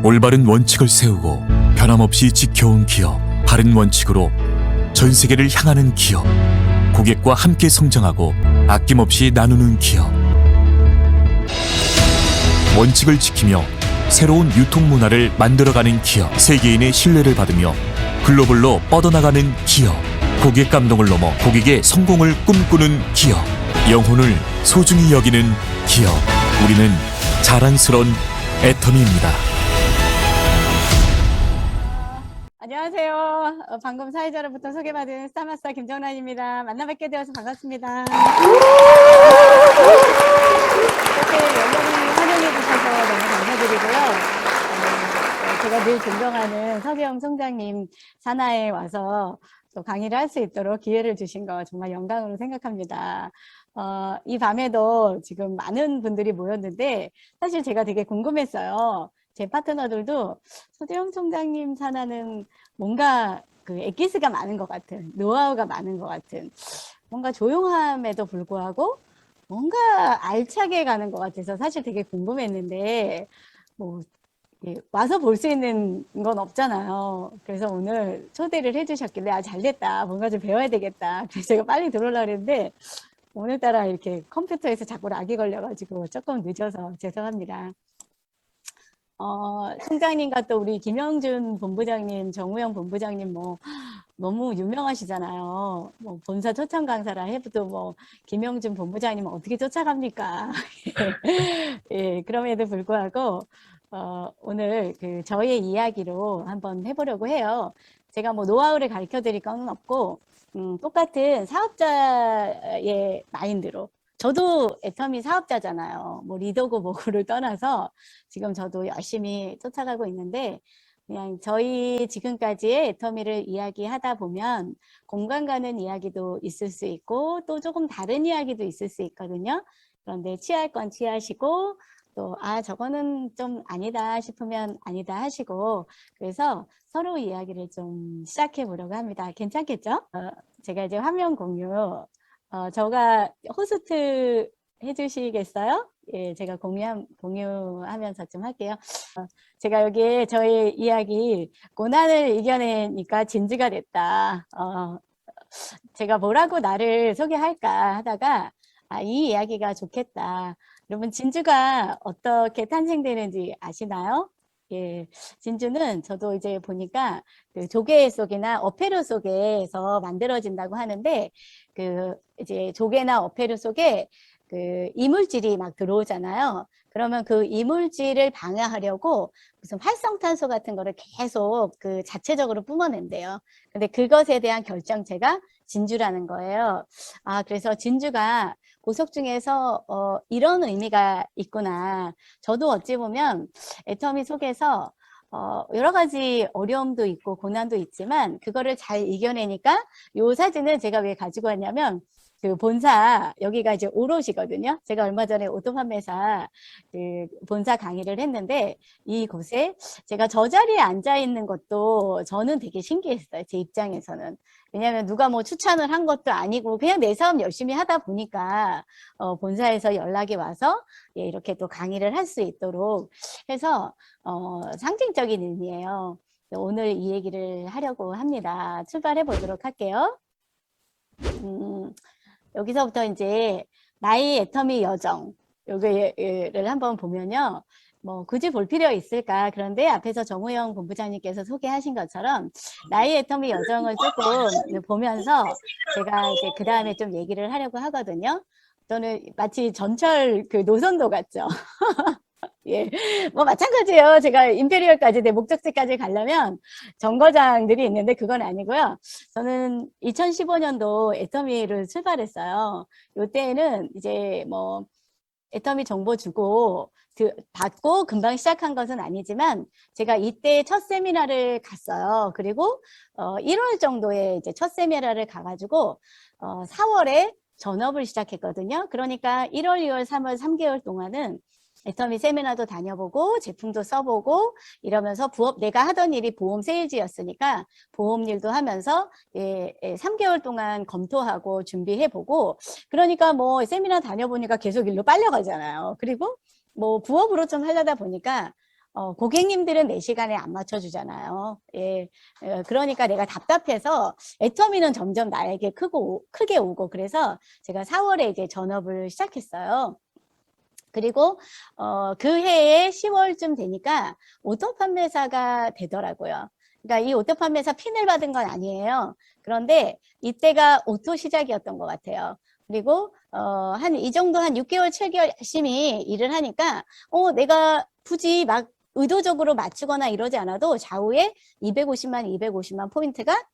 올바른 원칙을 세우고 변함없이 지켜온 기업, 바른 원칙으로 전 세계를 향하는 기업, 고객과 함께 성장하고 아낌없이 나누는 기업. 원칙을 지키며 새로운 유통 문화를 만들어가는 기업, 세계인의 신뢰를 받으며 글로벌로 뻗어나가는 기업, 고객 감동을 넘어 고객의 성공을 꿈꾸는 기업, 영혼을 소중히 여기는 기업. 우리는 자랑스러운 애터미입니다. 안녕하세요. 방금 사회자로부터 소개받은 스타마스터 김정란입니다. 만나뵙게 되어서 반갑습니다. 이렇게 연락을 환영해 주셔서 너무 감사드리고요. 제가 늘 존경하는 서대영 총장님 산하에 와서 또 강의를 할 수 있도록 기회를 주신 거 정말 영광으로 생각합니다. 이 밤에도 지금 많은 분들이 모였는데 사실 제가 되게 궁금했어요. 제 파트너들도 서대영 총장님 산하는 뭔가 그 엑기스가 많은 것 같은, 노하우가 많은 것 같은, 뭔가 조용함에도 불구하고 뭔가 알차게 가는 것 같아서 사실 되게 궁금했는데 뭐 와서 볼 수 있는 건 없잖아요. 그래서 오늘 초대를 해주셨길래 아 잘됐다, 뭔가 좀 배워야 되겠다. 그래서 제가 빨리 들어오려고 했는데 오늘따라 이렇게 컴퓨터에서 자꾸 락이 걸려가지고 조금 늦어서 죄송합니다. 총장님과 또 우리 김영준 본부장님, 정우영 본부장님 뭐 너무 유명하시잖아요. 뭐 본사 초청 강사라 해도 뭐 김영준 본부장님은 어떻게 쫓아갑니까? 예, 그럼에도 불구하고 오늘 그 저의 이야기로 한번 해보려고 해요. 제가 뭐 노하우를 가르쳐 드릴 건 없고 똑같은 사업자의 마인드로 저도 애터미 사업자잖아요. 뭐 리더고 뭐고를 떠나서 지금 저도 열심히 쫓아가고 있는데 그냥 저희 지금까지의 애터미를 이야기하다 보면 공감 가는 이야기도 있을 수 있고 또 조금 다른 이야기도 있을 수 있거든요. 그런데 취할 건 취하시고 또 저거는 좀 아니다 싶으면 아니다 하시고 그래서 서로 이야기를 좀 시작해 보려고 합니다. 괜찮겠죠? 제가 이제 화면 공유 저가 호스트 해주시겠어요? 예, 제가 공유하면서 좀 할게요. 제가 여기에 저희 이야기 고난을 이겨내니까 진지가 됐다. 제가 뭐라고 나를 소개할까 하다가 이 이야기가 좋겠다. 여러분 진주가 어떻게 탄생되는지 아시나요? 예, 진주는 저도 이제 보니까 그 조개 속이나 어패류 속에서 만들어진다고 하는데 그 이제 조개나 어패류 속에 그 이물질이 막 들어오잖아요. 그러면 그 이물질을 방해하려고 무슨 활성탄소 같은 거를 계속 그 자체적으로 뿜어낸대요. 근데 그것에 대한 결정체가 진주라는 거예요. 그래서 진주가 보석 중에서 이런 의미가 있구나. 저도 어찌 보면 애터미 속에서 여러 가지 어려움도 있고 고난도 있지만 그거를 잘 이겨내니까 이 사진을 제가 왜 가지고 왔냐면 그 본사 여기가 이제 오롯이거든요. 제가 얼마 전에 오토 판매사 그 본사 강의를 했는데 이곳에 제가 저 자리에 앉아 있는 것도 저는 되게 신기했어요. 제 입장에서는. 왜냐하면 누가 뭐 추천을 한 것도 아니고 그냥 내 사업 열심히 하다 보니까 본사에서 연락이 와서 예, 이렇게 또 강의를 할 수 있도록 해서 상징적인 의미예요. 오늘 이 얘기를 하려고 합니다. 출발해 보도록 할게요. 여기서부터 이제 나의 애터미 여정 여기를 한번 보면요. 뭐 굳이 볼 필요 있을까? 그런데 앞에서 정우영 본부장님께서 소개하신 것처럼 나의 애터미 여정을 조금 보면서 제가 이제 그 다음에 좀 얘기를 하려고 하거든요. 저는 마치 전철 그 노선도 같죠. 예, 뭐 마찬가지예요. 제가 임페리얼까지 내 목적지까지 가려면 정거장들이 있는데 그건 아니고요. 저는 2015년도 애터미를 출발했어요. 이때는 이제 뭐 애터미 정보 주고 받고 금방 시작한 것은 아니지만 제가 이때 첫 세미나를 갔어요. 그리고 1월 정도에 이제 첫 세미나를 가가지고 4월에 전업을 시작했거든요. 그러니까 1월, 2월, 3월 3개월 동안은 애터미 세미나도 다녀보고 제품도 써보고 이러면서 내가 하던 일이 보험 세일즈였으니까 보험 일도 하면서 3개월 동안 검토하고 준비해보고 그러니까 뭐 세미나 다녀보니까 계속 일로 빨려가잖아요. 그리고 뭐 부업으로 좀 하려다 보니까 고객님들은 내 시간에 안 맞춰주잖아요. 예, 그러니까 내가 답답해서 애터미는 점점 나에게 크게 오고 그래서 제가 4월에 이제 전업을 시작했어요. 그리고 그 해에 10월쯤 되니까 오토 판매사가 되더라고요. 그러니까 이 오토 판매사 핀을 받은 건 아니에요. 그런데 이때가 오토 시작이었던 것 같아요. 그리고 한 이 정도 한 6개월, 7개월 열심히 일을 하니까 내가 굳이 막 의도적으로 맞추거나 이러지 않아도 좌우에 250만 포인트가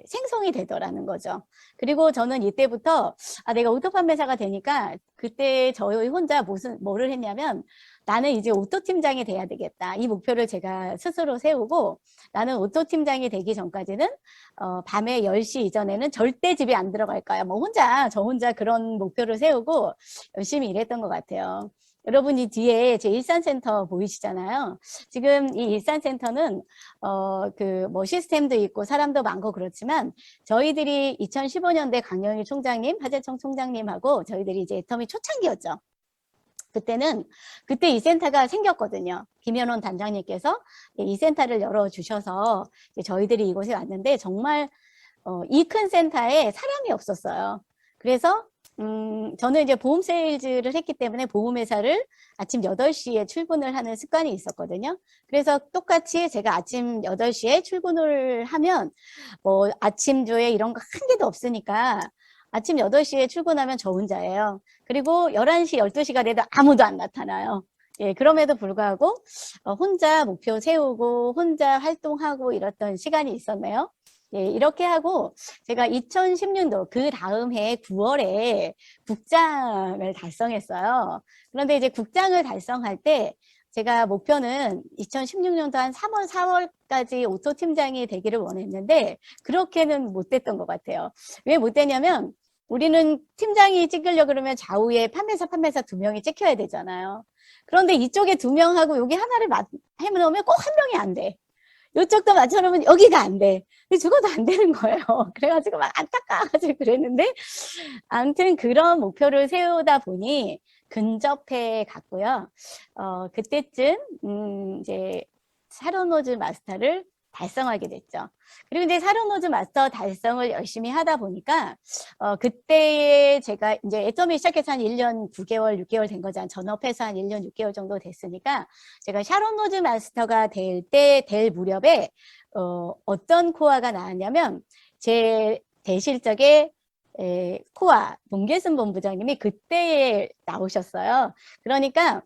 생성이 되더라는 거죠. 그리고 저는 이때부터 내가 오토 판매사가 되니까 그때 저희 혼자 뭐를 했냐면 나는 이제 오토 팀장이 돼야 되겠다. 이 목표를 제가 스스로 세우고 나는 오토 팀장이 되기 전까지는 밤에 10시 이전에는 절대 집에 안 들어갈 거야. 뭐 저 혼자 그런 목표를 세우고 열심히 일했던 것 같아요. 여러분이 뒤에 제 일산센터 보이시잖아요. 지금 이 일산센터는 뭐 시스템도 있고 사람도 많고 그렇지만 저희들이 2015년대 강영희 총장님, 하재청 총장님하고 저희들이 이제 애터미 초창기였죠. 그때 이 센터가 생겼거든요. 김현원 단장님께서 이 센터를 열어주셔서 저희들이 이곳에 왔는데 정말 이 큰 센터에 사람이 없었어요. 그래서 저는 이제 보험 세일즈를 했기 때문에 보험회사를 아침 8시에 출근을 하는 습관이 있었거든요. 그래서 똑같이 제가 아침 8시에 출근을 하면 뭐 아침조회 이런 거 한 개도 없으니까 아침 8시에 출근하면 저 혼자예요. 그리고 11시, 12시가 돼도 아무도 안 나타나요. 예, 그럼에도 불구하고 혼자 목표 세우고 혼자 활동하고 이랬던 시간이 있었네요. 예, 이렇게 하고 제가 2016년도 그 다음 해 9월에 국장을 달성했어요. 그런데 이제 국장을 달성할 때 제가 목표는 2016년도 한 3월, 4월까지 오토 팀장이 되기를 원했는데 그렇게는 못 됐던 것 같아요. 왜 못 되냐면 우리는 팀장이 찍으려고 그러면 좌우에 판매사 2명이 찍혀야 되잖아요. 그런데 이쪽에 2명하고 여기 하나를 해놓으면 꼭 한 명이 안 돼. 이쪽도 맞춰놓으면 여기가 안 돼. 근데 죽어도 안 되는 거예요. 그래가지고 막 안타까워가지고 그랬는데, 아무튼 그런 목표를 세우다 보니 근접해 갔고요. 그때쯤, 이제 사로노즈 마스터를 달성하게 됐죠. 그리고 이제 사로노즈 마스터 달성을 열심히 하다 보니까, 그때 제가 이제 애터미 시작해서 한 1년 9개월, 6개월 된 거잖아요. 전업해서 한 1년 6개월 정도 됐으니까, 제가 샤론노즈 마스터가 될 무렵에, 어떤 코아가 나왔냐면, 제 대실적의 코아, 문계순 본부장님이 그때 나오셨어요. 그러니까,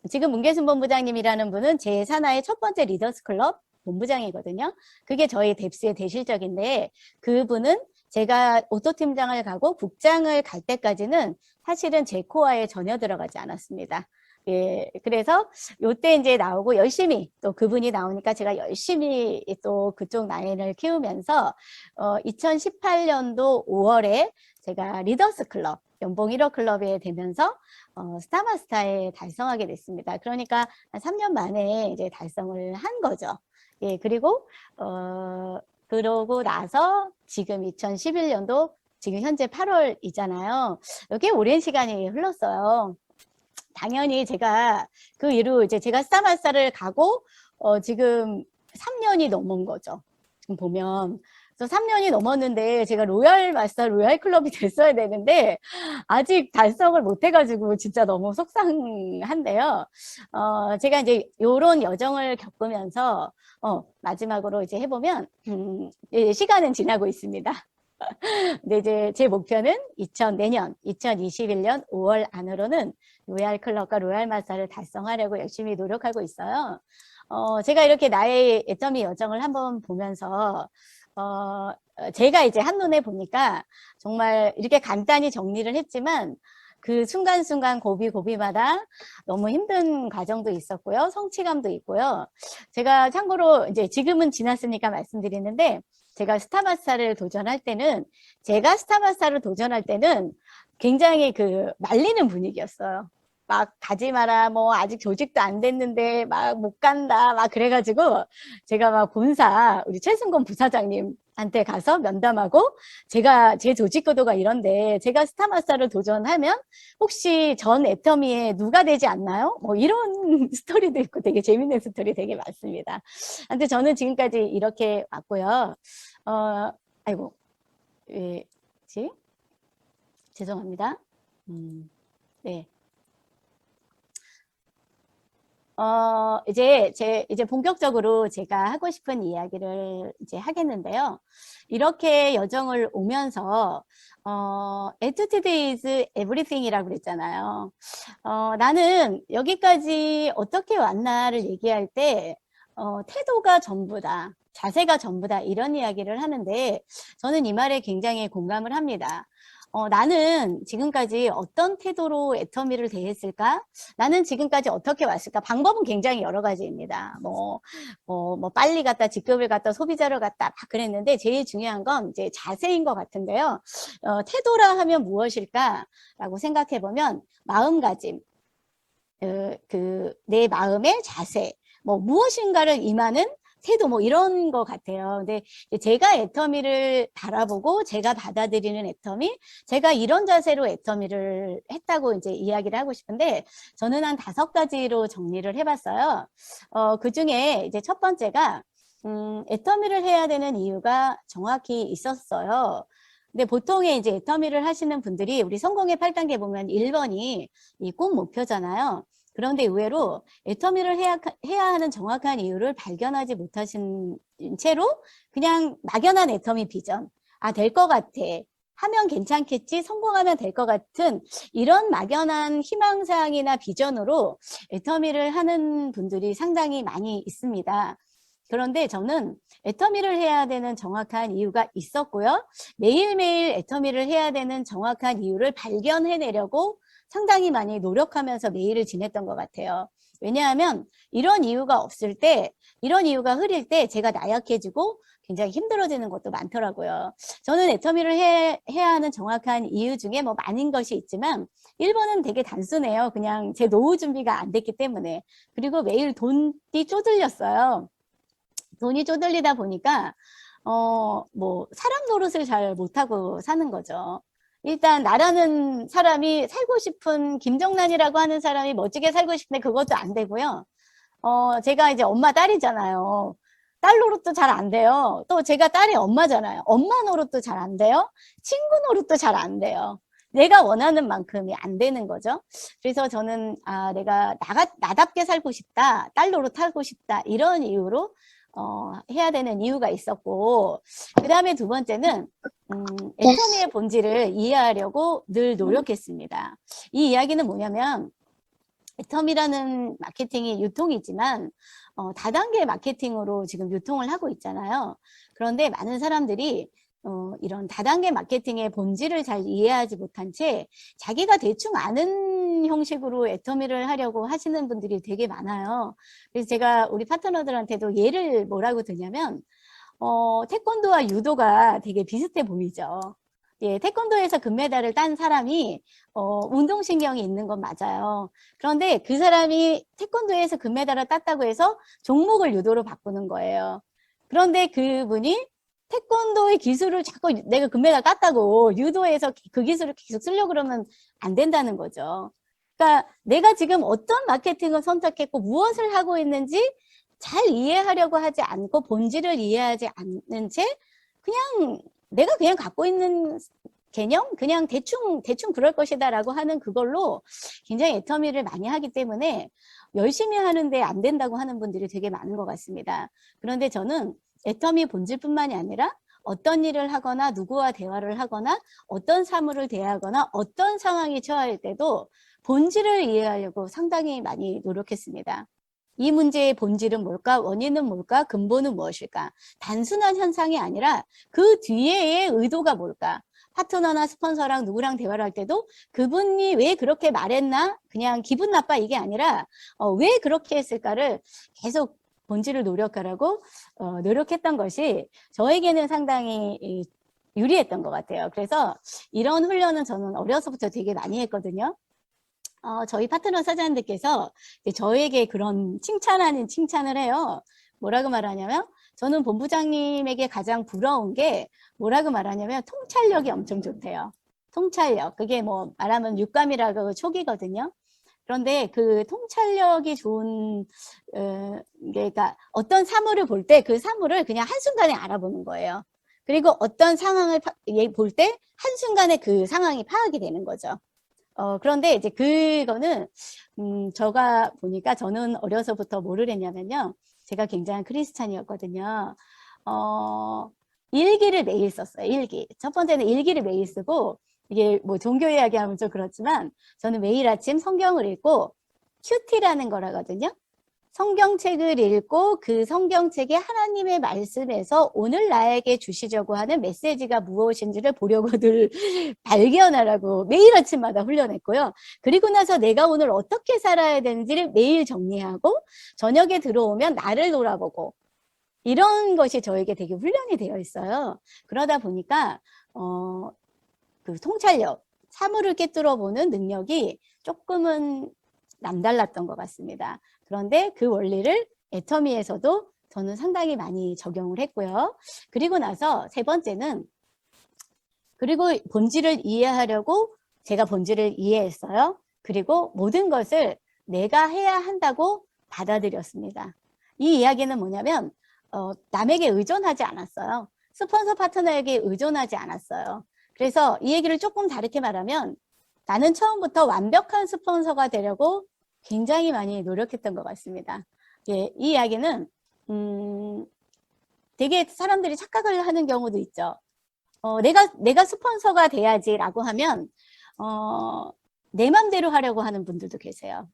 지금 문계순 본부장님이라는 분은 제 산하의 첫 번째 리더스 클럽 본부장이거든요. 그게 저희 뎁스의 대실적인데 그분은 제가 오토팀장을 가고 국장을 갈 때까지는 사실은 제 코어에 전혀 들어가지 않았습니다. 예, 그래서 요때 이제 나오고 열심히 또 그분이 나오니까 제가 열심히 또 그쪽 라인을 키우면서 2018년도 5월에 제가 리더스 클럽 연봉 1억 클럽에 되면서 스타마스터에 달성하게 됐습니다. 그러니까 한 3년 만에 이제 달성을 한 거죠. 예, 그리고 그러고 나서 지금 2011년도 지금 현재 8월이잖아요. 꽤 오랜 시간이 흘렀어요. 당연히 제가 그 이후로 이제 제가 스타마스터를 가고 지금 3년이 넘은 거죠. 지금 보면. 그래서 3년이 넘었는데 제가 로얄 마스터, 로얄 클럽이 됐어야 되는데 아직 달성을 못 해가지고 진짜 너무 속상한데요. 제가 이제 요런 여정을 겪으면서 마지막으로 이제 해보면 시간은 지나고 있습니다. 근데 이제 제 목표는 내년 2021년 5월 안으로는 로얄 클럽과 로얄 마스터를 달성하려고 열심히 노력하고 있어요. 제가 이렇게 나의 애터미 여정을 한번 보면서 제가 이제 한눈에 보니까 정말 이렇게 간단히 정리를 했지만 그 순간순간 고비마다 너무 힘든 과정도 있었고요. 성취감도 있고요. 제가 참고로 이제 지금은 지났으니까 말씀드리는데 제가 스타마스터를 도전할 때는 굉장히 그 말리는 분위기였어요. 막 가지 마라, 뭐 아직 조직도 안 됐는데 막 못 간다, 막 그래가지고 제가 막 본사 우리 최승건 부사장님한테 가서 면담하고 제가 제 조직 구도가 이런데 제가 스타마스터를 도전하면 혹시 전 애터미에 누가 되지 않나요? 뭐 이런 스토리도 있고 되게 재밌는 스토리 되게 많습니다. 근데 저는 지금까지 이렇게 왔고요. 아이고, 왜지? 죄송합니다. 네. 이제 본격적으로 제가 하고 싶은 이야기를 이제 하겠는데요. 이렇게 여정을 오면서, attitude is everything이라고 그랬잖아요. 나는 여기까지 어떻게 왔나를 얘기할 때, 태도가 전부다. 자세가 전부다. 이런 이야기를 하는데, 저는 이 말에 굉장히 공감을 합니다. 나는 지금까지 어떤 태도로 애터미를 대했을까? 나는 지금까지 어떻게 왔을까? 방법은 굉장히 여러 가지입니다. 뭐 빨리 갔다, 직급을 갔다, 소비자를 갔다, 막 그랬는데, 제일 중요한 건 이제 자세인 것 같은데요. 태도라 하면 무엇일까라고 생각해 보면, 마음가짐, 내 마음의 자세, 뭐 무엇인가를 임하는 태도 뭐 이런 것 같아요. 근데 제가 애터미를 바라보고 제가 받아들이는 애터미, 제가 이런 자세로 애터미를 했다고 이제 이야기를 하고 싶은데 저는 한 5가지로 정리를 해봤어요. 그 중에 이제 첫 번째가 애터미를 해야 되는 이유가 정확히 있었어요. 근데 보통의 이제 애터미를 하시는 분들이 우리 성공의 8단계 보면 1번이 이 꼭 목표잖아요. 그런데 의외로 애터미를 해야 하는 정확한 이유를 발견하지 못하신 채로 그냥 막연한 애터미 비전. 아, 될 것 같아. 하면 괜찮겠지. 성공하면 될 것 같은 이런 막연한 희망사항이나 비전으로 애터미를 하는 분들이 상당히 많이 있습니다. 그런데 저는 애터미를 해야 되는 정확한 이유가 있었고요. 매일매일 애터미를 해야 되는 정확한 이유를 발견해내려고 상당히 많이 노력하면서 매일을 지냈던 것 같아요. 왜냐하면 이런 이유가 없을 때, 이런 이유가 흐릴 때 제가 나약해지고 굉장히 힘들어지는 것도 많더라고요. 저는 애터미를 해야 하는 정확한 이유 중에 뭐 많은 것이 있지만 1번은 되게 단순해요. 그냥 제 노후 준비가 안 됐기 때문에. 그리고 매일 돈이 쪼들렸어요. 돈이 쪼들리다 보니까 뭐 사람 노릇을 잘 못하고 사는 거죠. 일단 나라는 사람이 살고 싶은 김정란이라고 하는 사람이 멋지게 살고 싶은데 그것도 안 되고요. 제가 이제 엄마 딸이잖아요. 딸 노릇도 잘 안 돼요. 또 제가 딸의 엄마잖아요. 엄마 노릇도 잘 안 돼요. 친구 노릇도 잘 안 돼요. 내가 원하는 만큼이 안 되는 거죠. 그래서 저는 내가 나답게 살고 싶다. 딸 노릇 하고 싶다. 이런 이유로 해야 되는 이유가 있었고, 그 다음에 두 번째는, 애터미의 본질을 이해하려고 늘 노력했습니다. 이 이야기는 뭐냐면, 애터미라는 마케팅이 유통이지만, 다단계 마케팅으로 지금 유통을 하고 있잖아요. 그런데 많은 사람들이 이런 다단계 마케팅의 본질을 잘 이해하지 못한 채 자기가 대충 아는 형식으로 애터미를 하려고 하시는 분들이 되게 많아요. 그래서 제가 우리 파트너들한테도 예를 뭐라고 드냐면 태권도와 유도가 되게 비슷해 보이죠. 예, 태권도에서 금메달을 딴 사람이 운동신경이 있는 건 맞아요. 그런데 그 사람이 태권도에서 금메달을 땄다고 해서 종목을 유도로 바꾸는 거예요. 그런데 그분이 태권도의 기술을 자꾸 내가 금메달 땄다고 유도에서 그 기술을 계속 쓰려고 그러면 안 된다는 거죠. 그러니까 내가 지금 어떤 마케팅을 선택했고 무엇을 하고 있는지 잘 이해하려고 하지 않고 본질을 이해하지 않는 채 그냥 내가 그냥 갖고 있는 개념? 그냥 대충 그럴 것이다 라고 하는 그걸로 굉장히 애터미를 많이 하기 때문에 열심히 하는데 안 된다고 하는 분들이 되게 많은 것 같습니다. 그런데 저는 애터미 본질뿐만이 아니라 어떤 일을 하거나 누구와 대화를 하거나 어떤 사물을 대하거나 어떤 상황에 처할 때도 본질을 이해하려고 상당히 많이 노력했습니다. 이 문제의 본질은 뭘까? 원인은 뭘까? 근본은 무엇일까? 단순한 현상이 아니라 그 뒤에의 의도가 뭘까? 파트너나 스폰서랑 누구랑 대화를 할 때도 그분이 왜 그렇게 말했나? 그냥 기분 나빠 이게 아니라 왜 그렇게 했을까를 계속 본질을 노력하라고 노력했던 것이 저에게는 상당히 유리했던 것 같아요. 그래서 이런 훈련은 저는 어려서부터 되게 많이 했거든요. 저희 파트너 사장님들께서 이제 저에게 그런 칭찬 칭찬을 해요. 뭐라고 말하냐면, 저는 본부장님에게 가장 부러운 게 뭐라고 말하냐면, 통찰력이 엄청 좋대요. 통찰력. 그게 뭐 말하면 육감이라고 촉이거든요. 그런데 그 통찰력이 좋은, 그러니까 어떤 사물을 볼 때 그 사물을 그냥 한순간에 알아보는 거예요. 그리고 어떤 상황을 볼 때 한순간에 그 상황이 파악이 되는 거죠. 그런데 이제 그거는, 제가 보니까 저는 어려서부터 뭐를 했냐면요. 제가 굉장히 크리스찬이었거든요. 일기를 매일 썼어요. 일기. 첫 번째는 일기를 매일 쓰고, 이게 뭐 종교 이야기하면 좀 그렇지만, 저는 매일 아침 성경을 읽고, 큐티라는 거라거든요. 성경책을 읽고 그 성경책에 하나님의 말씀에서 오늘 나에게 주시려고 하는 메시지가 무엇인지를 보려고들 발견하라고 매일 아침마다 훈련했고요. 그리고 나서 내가 오늘 어떻게 살아야 되는지를 매일 정리하고 저녁에 들어오면 나를 돌아보고 이런 것이 저에게 되게 훈련이 되어 있어요. 그러다 보니까 그 통찰력, 사물을 꿰뚫어 보는 능력이 조금은 남달랐던 것 같습니다. 그런데 그 원리를 애터미에서도 저는 상당히 많이 적용을 했고요. 그리고 나서 세 번째는, 그리고 본질을 이해하려고 제가 본질을 이해했어요. 그리고 모든 것을 내가 해야 한다고 받아들였습니다. 이 이야기는 뭐냐면 남에게 의존하지 않았어요. 스폰서 파트너에게 의존하지 않았어요. 그래서 이 얘기를 조금 다르게 말하면 나는 처음부터 완벽한 스폰서가 되려고 굉장히 많이 노력했던 것 같습니다. 예, 이 이야기는 되게 사람들이 착각을 하는 경우도 있죠. 내가 스폰서가 돼야지라고 하면 내 맘대로 하려고 하는 분들도 계세요.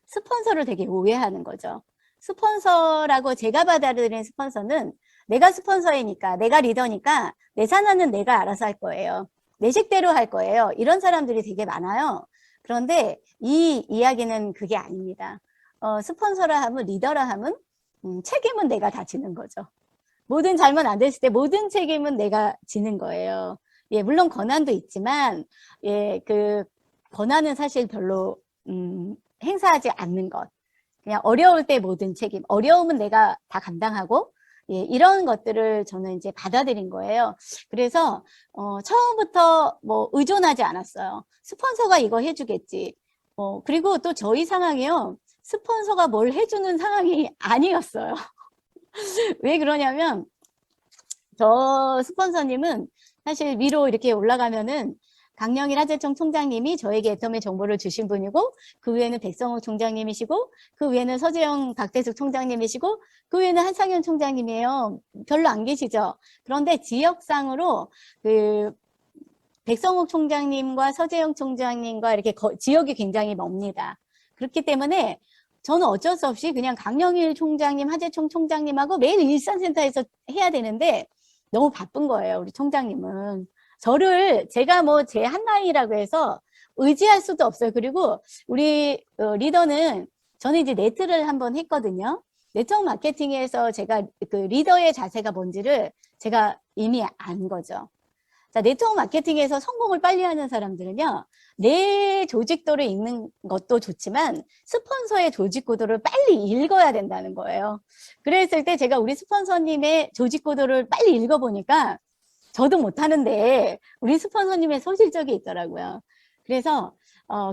스폰서를 되게 오해하는 거죠. 스폰서라고 제가 받아들인 스폰서는 내가 스폰서이니까, 내가 리더니까 내 산하는 내가 알아서 할 거예요. 내 식대로 할 거예요. 이런 사람들이 되게 많아요. 그런데 이 이야기는 그게 아닙니다. 스폰서라 하면, 리더라 하면 책임은 내가 다 지는 거죠. 모든 잘못 안 됐을 때 모든 책임은 내가 지는 거예요. 예, 물론 권한도 있지만, 예, 그 권한은 사실 별로 행사하지 않는 것. 그냥 어려울 때 모든 책임, 어려움은 내가 다 감당하고, 예, 이런 것들을 저는 이제 받아들인 거예요. 그래서 처음부터 뭐 의존하지 않았어요. 스폰서가 이거 해주겠지. 그리고 또 저희 상황이요. 스폰서가 뭘 해주는 상황이 아니었어요. 왜 그러냐면 저 스폰서님은 사실 위로 이렇게 올라가면은 강영일 하재청 총장님이 저에게 애터미 정보를 주신 분이고, 그 위에는 백성욱 총장님이시고, 그 위에는 서재영 박대숙 총장님이시고, 그 위에는 한상현 총장님이에요. 별로 안 계시죠. 그런데 지역상으로 그 백성욱 총장님과 서재영 총장님과 이렇게 지역이 굉장히 멉니다. 그렇기 때문에 저는 어쩔 수 없이 그냥 강영일 총장님, 하재청 총장님하고 매일 일산센터에서 해야 되는데 너무 바쁜 거예요, 우리 총장님은. 저를 제가 뭐 제 한나이라고 해서 의지할 수도 없어요. 그리고 우리 리더는 저는 이제 네트를 한번 했거든요. 네트워크 마케팅에서 제가 그 리더의 자세가 뭔지를 제가 이미 안 거죠. 자, 네트워크 마케팅에서 성공을 빨리 하는 사람들은요, 내 조직도를 읽는 것도 좋지만 스폰서의 조직구도를 빨리 읽어야 된다는 거예요. 그랬을 때 제가 우리 스폰서님의 조직구도를 빨리 읽어보니까 저도 못하는데 우리 스폰서님의 소실적이 있더라고요. 그래서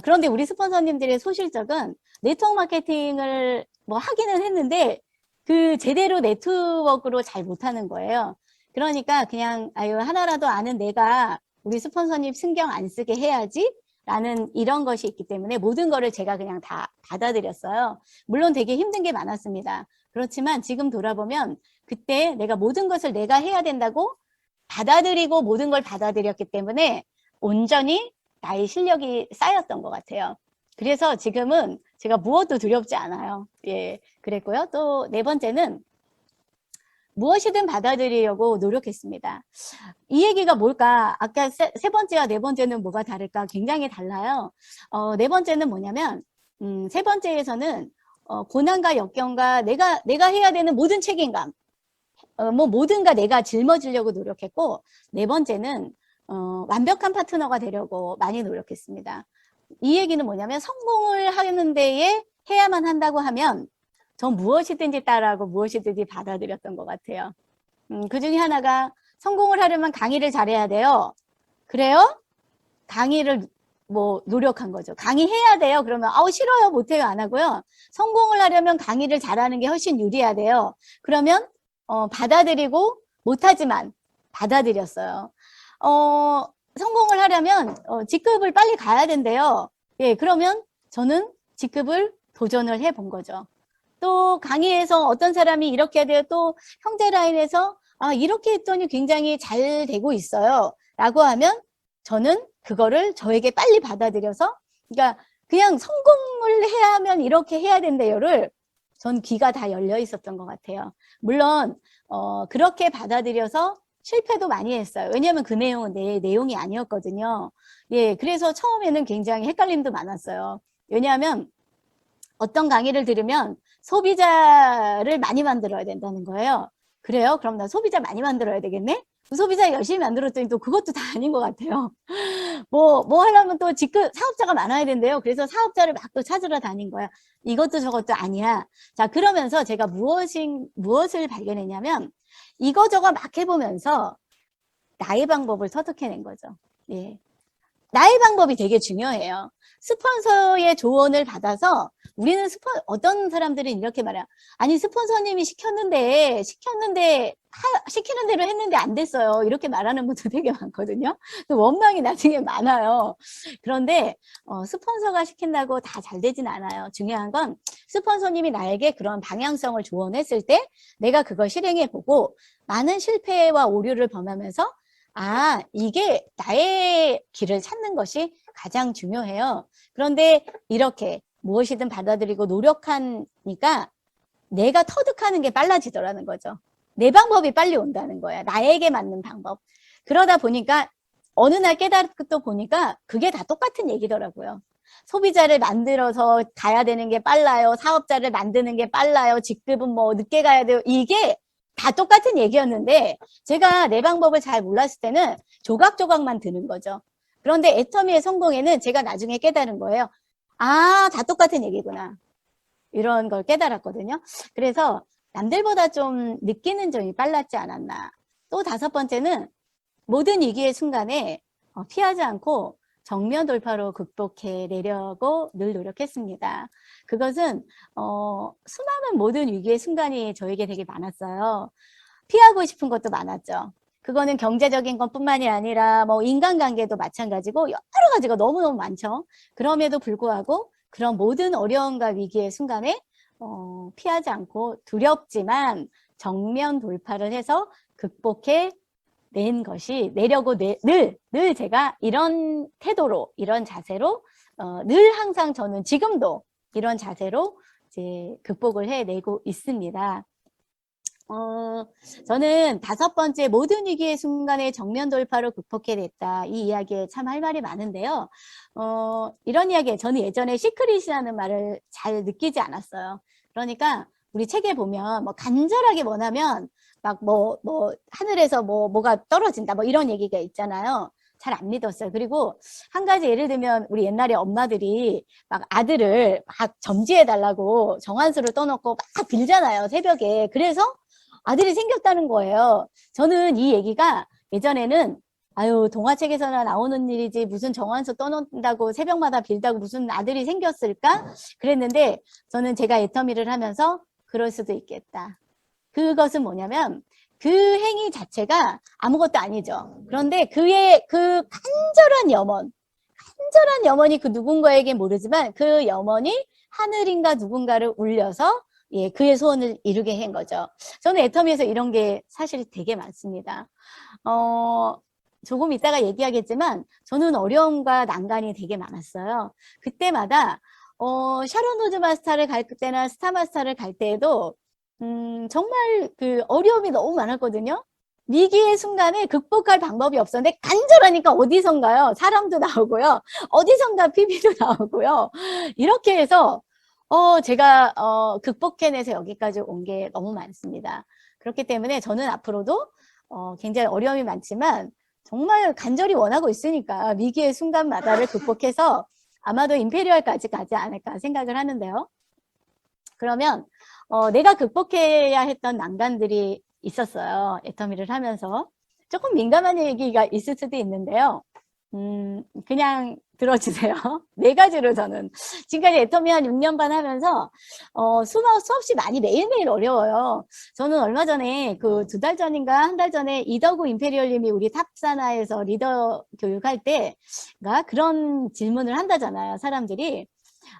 그런데 우리 스폰서님들의 소실적은 네트워크 마케팅을 뭐 하기는 했는데 그 제대로 네트워크로 잘 못하는 거예요. 그러니까 그냥 아유 하나라도 아는 내가 우리 스폰서님 신경 안 쓰게 해야지 라는 이런 것이 있기 때문에 모든 거를 제가 그냥 다 받아들였어요. 물론 되게 힘든 게 많았습니다. 그렇지만 지금 돌아보면 그때 내가 모든 것을 내가 해야 된다고 받아들이고 모든 걸 받아들였기 때문에 온전히 나의 실력이 쌓였던 것 같아요. 그래서 지금은 제가 무엇도 두렵지 않아요. 예, 그랬고요. 또 네 번째는 무엇이든 받아들이려고 노력했습니다. 이 얘기가 뭘까? 아까 세 번째와 네 번째는 뭐가 다를까? 굉장히 달라요. 네 번째는 뭐냐면, 세 번째에서는 고난과 역경과 내가 해야 되는 모든 책임감, 뭐 뭐든가 내가 짊어지려고 노력했고, 네 번째는 완벽한 파트너가 되려고 많이 노력했습니다. 이 얘기는 뭐냐면 성공을 하는 데에 해야만 한다고 하면 전 무엇이든지 따라하고 무엇이든지 받아들였던 것 같아요. 그 중에 하나가 성공을 하려면 강의를 잘해야 돼요. 그래요? 강의를 뭐 노력한 거죠. 강의해야 돼요. 그러면 아우 싫어요. 못해요. 안 하고요. 성공을 하려면 강의를 잘하는 게 훨씬 유리해야 돼요. 그러면 받아들이고 못하지만 받아들였어요. 성공을 하려면 직급을 빨리 가야 된대요. 예, 그러면 저는 직급을 도전을 해본 거죠. 또 강의에서 어떤 사람이 이렇게 해야 돼요. 또 형제 라인에서 아, 이렇게 했더니 굉장히 잘 되고 있어요. 라고 하면 저는 그거를 저에게 빨리 받아들여서 그러니까 그냥 성공을 해야 하면 이렇게 해야 된대요를 전 귀가 다 열려 있었던 것 같아요. 물론 그렇게 받아들여서 실패도 많이 했어요. 왜냐하면 그 내용은 내 내용이 아니었거든요. 예, 그래서 처음에는 굉장히 헷갈림도 많았어요. 왜냐하면 어떤 강의를 들으면 소비자를 많이 만들어야 된다는 거예요. 그래요? 그럼 나 소비자 많이 만들어야 되겠네? 소비자 열심히 만들었더니 또 그것도 다 아닌 것 같아요. 뭐 하려면 또 직급, 사업자가 많아야 된대요. 그래서 사업자를 막 또 찾으러 다닌 거야. 이것도 저것도 아니야. 자, 그러면서 제가 무엇을 발견했냐면 이거저거 막 해보면서 나의 방법을 터득해낸 거죠. 예. 나의 방법이 되게 중요해요. 스폰서의 조언을 받아서 우리는 어떤 사람들은 이렇게 말해요. 아니 스폰서님이 시키는 대로 했는데 안 됐어요. 이렇게 말하는 분도 되게 많거든요. 또 원망이 나중에 많아요. 그런데 스폰서가 시킨다고 다 잘 되진 않아요. 중요한 건 스폰서님이 나에게 그런 방향성을 조언했을 때 내가 그걸 실행해보고 많은 실패와 오류를 범하면서 아, 이게 나의 길을 찾는 것이 가장 중요해요. 그런데 이렇게 무엇이든 받아들이고 노력하니까 내가 터득하는 게 빨라지더라는 거죠. 내 방법이 빨리 온다는 거야. 나에게 맞는 방법. 그러다 보니까 어느 날 깨닫고 보니까 그게 다 똑같은 얘기더라고요. 소비자를 만들어서 가야 되는 게 빨라요. 사업자를 만드는 게 빨라요. 직급은 뭐 늦게 가야 돼요. 이게 다 똑같은 얘기였는데 제가 내 방법을 잘 몰랐을 때는 조각조각만 드는 거죠. 그런데 애터미의 성공에는 제가 나중에 깨달은 거예요. 아, 다 똑같은 얘기구나. 이런 걸 깨달았거든요. 그래서 남들보다 좀 느끼는 점이 빨랐지 않았나. 또 다섯 번째는 모든 위기의 순간에 피하지 않고 정면 돌파로 극복해내려고 늘 노력했습니다. 그것은 수많은 모든 위기의 순간이 저에게 되게 많았어요. 피하고 싶은 것도 많았죠. 그거는 경제적인 것뿐만이 아니라 뭐 인간관계도 마찬가지고 여러 가지가 너무너무 많죠. 그럼에도 불구하고 그런 모든 어려움과 위기의 순간에 피하지 않고 두렵지만 정면 돌파를 해서 극복해 낸 것이 내려고 늘 제가 이런 태도로 이런 자세로 늘 항상 저는 지금도 이런 자세로 이제 극복을 해내고 있습니다. 저는 다섯 번째 모든 위기의 순간에 정면 돌파로 극복해냈다. 이 이야기에 참 할 말이 많은데요. 이런 이야기에 저는 예전에 시크릿이라는 말을 잘 느끼지 않았어요. 그러니까 우리 책에 보면 뭐 간절하게 원하면 막 하늘에서 뭐가 떨어진다 뭐 이런 얘기가 있잖아요. 잘 안 믿었어요. 그리고 한 가지 예를 들면 우리 옛날에 엄마들이 막 아들을 막 점지해 달라고 정한수를 떠놓고 막 빌잖아요. 새벽에. 그래서 아들이 생겼다는 거예요. 저는 이 얘기가 예전에는 아유 동화책에서나 나오는 일이지 무슨 정한수 떠놓는다고 새벽마다 빌다고 무슨 아들이 생겼을까? 그랬는데 저는 제가 애터미를 하면서 그럴 수도 있겠다. 그것은 뭐냐면 그 행위 자체가 아무것도 아니죠. 그런데 그의 그 간절한 염원이 그 누군가에게 모르지만 그 염원이 하늘인가 누군가를 울려서 예, 그의 소원을 이루게 한 거죠. 저는 애터미에서 이런 게 사실 되게 많습니다. 조금 이따가 얘기하겠지만 저는 어려움과 난관이 되게 많았어요. 그때마다 샤론 우즈 마스터를 갈 때나 스타 마스터를 갈 때에도 정말 그 어려움이 너무 많았거든요. 위기의 순간에 극복할 방법이 없었는데 간절하니까 어디선가요? 사람도 나오고요. 어디선가 PB도 나오고요. 이렇게 해서 제가 극복해내서 여기까지 온 게 너무 많습니다. 그렇기 때문에 저는 앞으로도 굉장히 어려움이 많지만 정말 간절히 원하고 있으니까 위기의 순간마다를 극복해서 아마도 임페리얼까지 가지 않을까 생각을 하는데요. 그러면 내가 극복해야 했던 난관들이 있었어요. 애터미를 하면서. 조금 민감한 얘기가 있을 수도 있는데요. 그냥 들어주세요. 네 가지로 저는 지금까지 애터미 한 6년 반 하면서 수없이 많이 매일매일 어려워요. 저는 얼마 전에 그 2달 전인가 한 달 전에 이더구 임페리얼님이 우리 탑사나에서 리더 교육할 때가 그런 질문을 한다잖아요. 사람들이.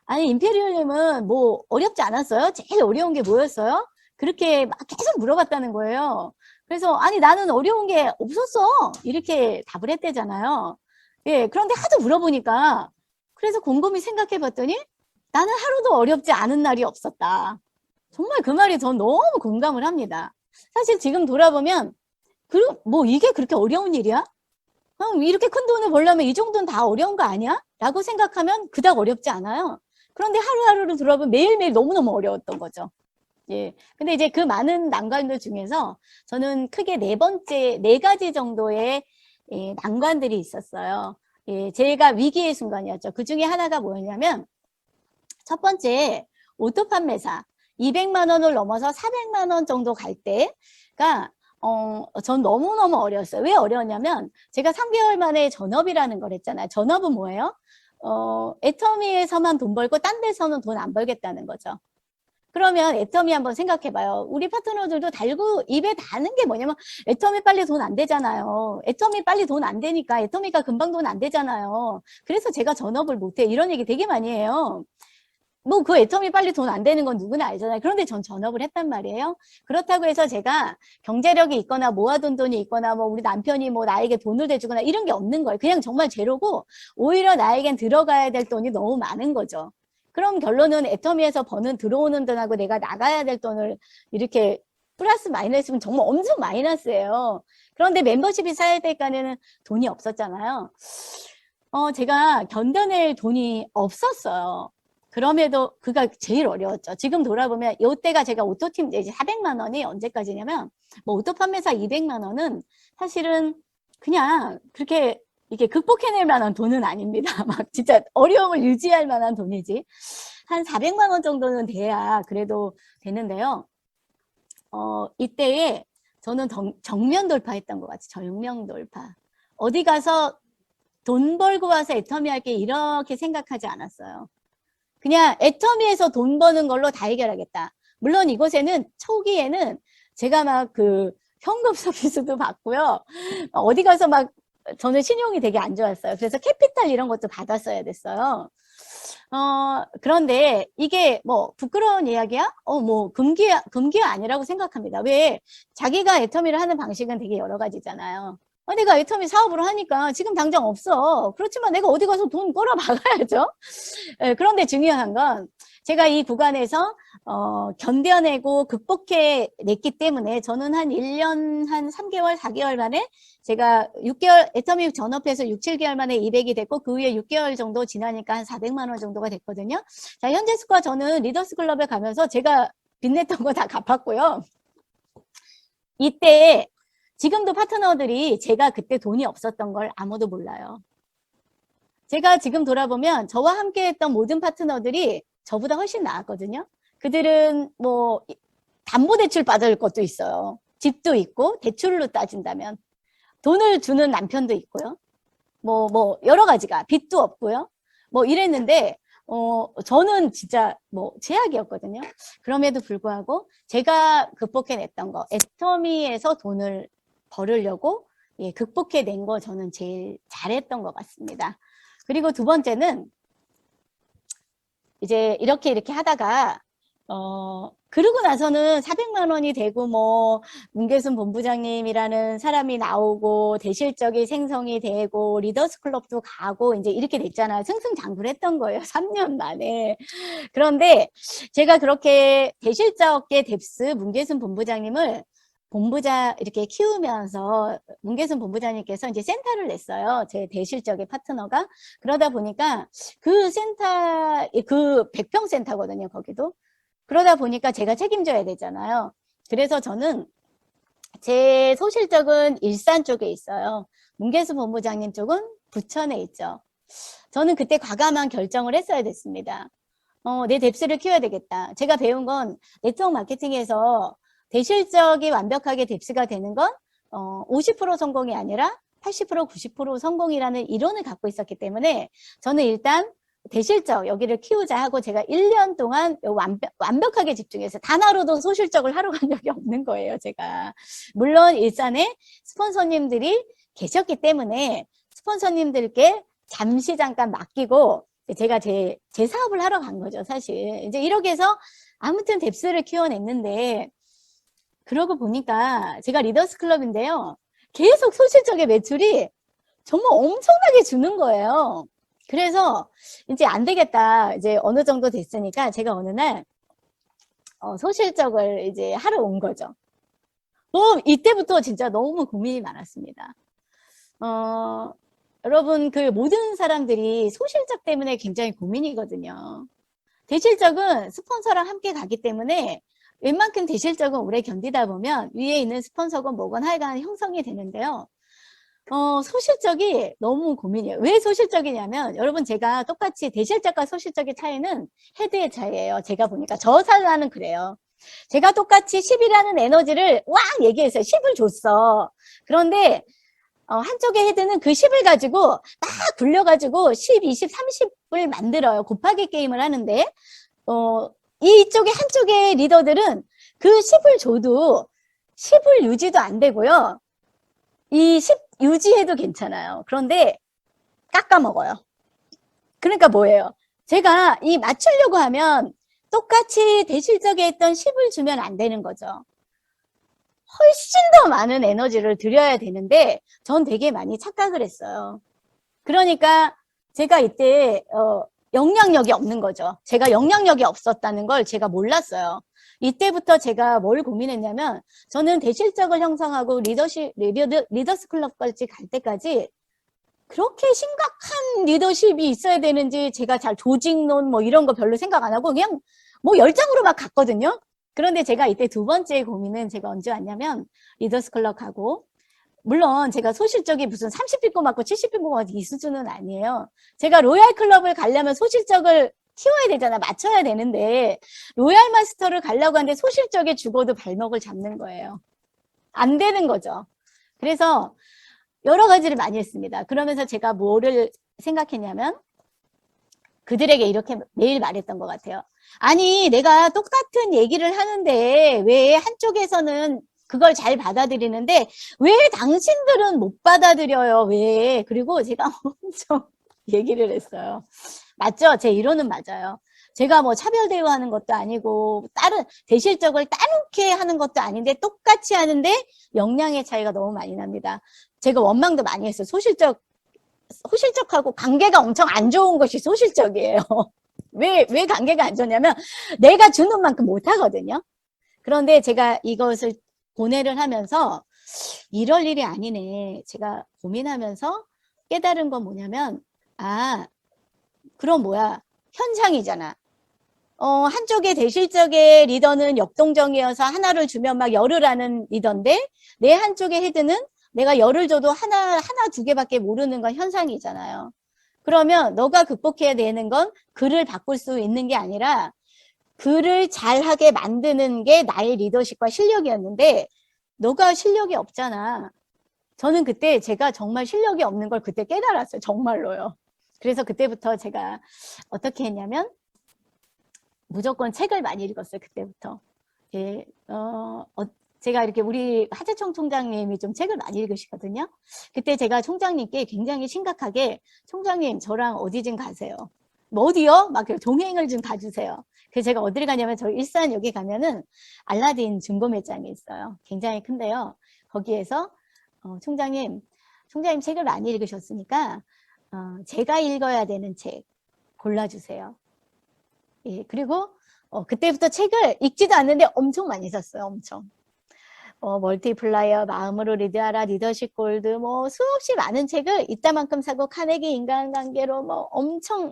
아니 임페리얼님은 뭐 어렵지 않았어요? 제일 어려운 게 뭐였어요? 그렇게 막 계속 물어봤다는 거예요. 그래서 아니 나는 어려운 게 없었어 이렇게 답을 했대잖아요. 예, 그런데 하도 물어보니까 그래서 곰곰이 생각해 봤더니 나는 하루도 어렵지 않은 날이 없었다. 정말 그 말이 전 너무 공감을 합니다. 사실 지금 돌아보면 뭐 이게 그렇게 어려운 일이야? 이렇게 큰 돈을 벌려면 이 정도는 다 어려운 거 아니야? 라고 생각하면 그닥 어렵지 않아요. 그런데 하루하루를 돌아보면 매일매일 너무너무 어려웠던 거죠. 예. 근데 이제 그 많은 난관들 중에서 저는 크게 네 가지 정도의 난관들이 있었어요. 예, 제가 위기의 순간이었죠. 그 중에 하나가 뭐였냐면, 첫 번째, 오토 판매사. 200만 원을 넘어서 400만 원 정도 갈 때가, 전 너무너무 어려웠어요. 왜 어려웠냐면, 제가 3개월 만에 전업이라는 걸 했잖아요. 전업은 뭐예요? 애터미에서만 돈 벌고, 딴 데서는 돈 안 벌겠다는 거죠. 그러면 애터미 한번 생각해봐요. 우리 파트너들도 달고 입에 다는 게 뭐냐면 애터미 빨리 돈 안 되잖아요. 애터미 빨리 돈 안 되니까 애터미가 금방 돈 안 되잖아요. 그래서 제가 전업을 못해. 이런 얘기 되게 많이 해요. 뭐 그 애터미 빨리 돈 안 되는 건 누구나 알잖아요. 그런데 전 전업을 했단 말이에요. 그렇다고 해서 제가 경제력이 있거나 모아둔 돈이 있거나 뭐 우리 남편이 뭐 나에게 돈을 대주거나 이런 게 없는 거예요. 그냥 정말 제로고 오히려 나에겐 들어가야 될 돈이 너무 많은 거죠. 그럼 결론은 애터미에서 들어오는 돈하고 내가 나가야 될 돈을 이렇게 플러스 마이너스면 정말 엄청 마이너스예요. 그런데 멤버십이 쌓일 때까지는 돈이 없었잖아요. 제가 견뎌낼 돈이 없었어요. 그럼에도 그가 제일 어려웠죠. 지금 돌아보면 이때가 제가 오토팀 이제 400만 원이 언제까지냐면 뭐 오토 판매사 200만 원은 사실은 그냥 그렇게 이게 극복해낼 만한 돈은 아닙니다. 막 진짜 어려움을 유지할 만한 돈이지. 한 400만 원 정도는 돼야 그래도 되는데요. 이때에 저는 정면 돌파했던 것 같아요. 정면 돌파. 어디 가서 돈 벌고 와서 애터미 할게 이렇게 생각하지 않았어요. 그냥 애터미에서 돈 버는 걸로 다 해결하겠다. 물론 이곳에는 초기에는 제가 막 그 현금 서비스도 받고요. 어디 가서 막 저는 신용이 되게 안 좋았어요. 그래서 캐피탈 이런 것도 받았어야 됐어요. 그런데 이게 뭐 부끄러운 이야기야? 뭐 금기가 아니라고 생각합니다. 왜? 자기가 애터미를 하는 방식은 되게 여러 가지잖아요. 내가 애터미 사업으로 하니까 지금 당장 없어. 그렇지만 내가 어디 가서 돈 벌어 막아야죠. 그런데 중요한 건 제가 이 구간에서 견뎌내고 극복해냈기 때문에 저는 한 1년 한 3개월, 4개월 만에 제가 6개월, 애터미 전업해서 6, 7개월 만에 200이 됐고 그 후에 6개월 정도 지나니까 한 400만 원 정도가 됐거든요. 자, 현재 스코어 저는 리더스 클럽에 가면서 제가 빚냈던 거 다 갚았고요. 이때 지금도 파트너들이 제가 그때 돈이 없었던 걸 아무도 몰라요. 제가 지금 돌아보면 저와 함께 했던 모든 파트너들이 저보다 훨씬 나았거든요. 그들은 뭐 담보대출 받을 것도 있어요. 집도 있고 대출로 따진다면 돈을 주는 남편도 있고요. 뭐 여러 가지가 빚도 없고요. 뭐 이랬는데 저는 진짜 뭐 제약이었거든요. 그럼에도 불구하고 제가 극복해냈던 거 애터미에서 돈을 벌으려고 극복해낸 거 저는 제일 잘했던 것 같습니다. 그리고 두 번째는 이제 이렇게 하다가 그러고 나서는 400만 원이 되고 뭐 문계순 본부장님이라는 사람이 나오고 대실적이 생성이 되고 리더스 클럽도 가고 이제 이렇게 됐잖아요. 승승장구했던 거예요. 3년 만에. 그런데 제가 그렇게 대실적의 뎁스 문계순 본부장님을 이렇게 키우면서 문계순 본부장님께서 이제 센터를 냈어요. 제 대실적의 파트너가. 그러다 보니까 그 센터, 그 100평 센터거든요, 거기도. 그러다 보니까 제가 책임져야 되잖아요. 그래서 저는 제 소실적은 일산 쪽에 있어요. 문계순 본부장님 쪽은 부천에 있죠. 저는 그때 과감한 결정을 했어야 됐습니다. 내 뎁스를 키워야 되겠다. 제가 배운 건 네트워크 마케팅에서 대실적이 완벽하게 뎁스가 되는 건 50% 성공이 아니라 80%, 90% 성공이라는 이론을 갖고 있었기 때문에 저는 일단 대실적 여기를 키우자 하고 제가 1년 동안 완벽하게 집중해서 단 하루도 소실적을 하러 간 적이 없는 거예요, 제가. 물론 일산에 스폰서님들이 계셨기 때문에 스폰서님들께 잠시 잠깐 맡기고 제가 제 사업을 하러 간 거죠, 사실. 이제 이렇게 해서 아무튼 뎁스를 키워냈는데 그러고 보니까 제가 리더스 클럽인데요. 계속 소실적의 매출이 정말 엄청나게 주는 거예요. 그래서 이제 안 되겠다. 이제 어느 정도 됐으니까 제가 어느 날 소실적을 이제 하러 온 거죠. 이때부터 진짜 너무 고민이 많았습니다. 여러분 그 모든 사람들이 소실적 때문에 굉장히 고민이거든요. 대실적은 스폰서랑 함께 가기 때문에 웬만큼 대실적은 오래 견디다 보면 위에 있는 스폰서건 뭐건 하여간 형성이 되는데요. 소실적이 너무 고민이에요. 왜 소실적이냐면 여러분 제가 똑같이 대실적과 소실적의 차이는 헤드의 차이예요. 제가 보니까 저 사람은 그래요. 제가 똑같이 10이라는 에너지를 왁 얘기했어요. 10을 줬어. 그런데 한쪽의 헤드는 그 10을 가지고 막 굴려가지고 10, 20, 30을 만들어요. 곱하기 게임을 하는데 이쪽에 한쪽의 리더들은 그 10을 줘도 10을 유지도 안 되고요. 이 10 유지해도 괜찮아요. 그런데 깎아먹어요. 그러니까 뭐예요? 제가 이 맞추려고 하면 똑같이 대실적에 했던 10을 주면 안 되는 거죠. 훨씬 더 많은 에너지를 들여야 되는데 전 되게 많이 착각을 했어요. 그러니까 제가 이때 영향력이 없는 거죠. 제가 영향력이 없었다는 걸 제가 몰랐어요. 이때부터 제가 뭘 고민했냐면 저는 대실적을 형성하고 리더스 클럽까지 갈 때까지 그렇게 심각한 리더십이 있어야 되는지 제가 잘 조직론 뭐 이런 거 별로 생각 안 하고 그냥 뭐 열정으로 막 갔거든요. 그런데 제가 이때 두 번째 고민은 제가 언제 왔냐면 리더스 클럽 가고 물론 제가 소실적이 무슨 30빚고 맞고 70빚고 맞고 이 수준은 아니에요. 제가 로얄 클럽을 가려면 소실적을 키워야 되잖아. 맞춰야 되는데 로얄 마스터를 가려고 하는데 소실적에 죽어도 발목을 잡는 거예요. 안 되는 거죠. 그래서 여러 가지를 많이 했습니다. 그러면서 제가 뭐를 생각했냐면 그들에게 이렇게 매일 말했던 것 같아요. 아니 내가 똑같은 얘기를 하는데 왜 한쪽에서는 그걸 잘 받아들이는데 왜 당신들은 못 받아들여요? 왜? 그리고 제가 엄청 얘기를 했어요. 맞죠? 제 이론은 맞아요. 제가 뭐 차별 대우하는 것도 아니고 다른 대실적을 따놓게 하는 것도 아닌데 똑같이 하는데 역량의 차이가 너무 많이 납니다. 제가 원망도 많이 했어요. 소실적하고 관계가 엄청 안 좋은 것이 소실적이에요. 왜 관계가 안 좋냐면 내가 주는 만큼 못 하거든요. 그런데 제가 이것을 고뇌를 하면서 이럴 일이 아니네. 제가 고민하면서 깨달은 건 뭐냐면 그럼 뭐야? 현상이잖아. 한쪽의 대실적의 리더는 역동적이어서 하나를 주면 막 열을 하는 리더인데 내 한쪽의 헤드는 내가 열을 줘도 하나, 두 개밖에 모르는 건 현상이잖아요. 그러면 너가 극복해야 되는 건 글을 바꿀 수 있는 게 아니라 글을 잘하게 만드는 게 나의 리더십과 실력이었는데 너가 실력이 없잖아. 저는 그때 제가 정말 실력이 없는 걸 그때 깨달았어요. 정말로요. 그래서 그때부터 제가 어떻게 했냐면 무조건 책을 많이 읽었어요. 그때부터. 예, 제가 이렇게 우리 하재청 총장님이 좀 책을 많이 읽으시거든요. 그때 제가 총장님께 굉장히 심각하게 총장님 저랑 어디 좀 가세요. 뭐 어디요? 막 동행을 좀 가주세요. 그래서 제가 어디를 가냐면 저희 일산 여기 가면은 알라딘 중고 매장이 있어요. 굉장히 큰데요. 거기에서 총장님 책을 많이 읽으셨으니까 제가 읽어야 되는 책 골라주세요. 예, 그리고 그때부터 책을 읽지도 않는데 엄청 많이 샀어요. 엄청. 멀티플라이어, 마음으로 리드하라, 리더십 골드, 뭐 수없이 많은 책을 이따만큼 사고 카네기 인간관계로 뭐 엄청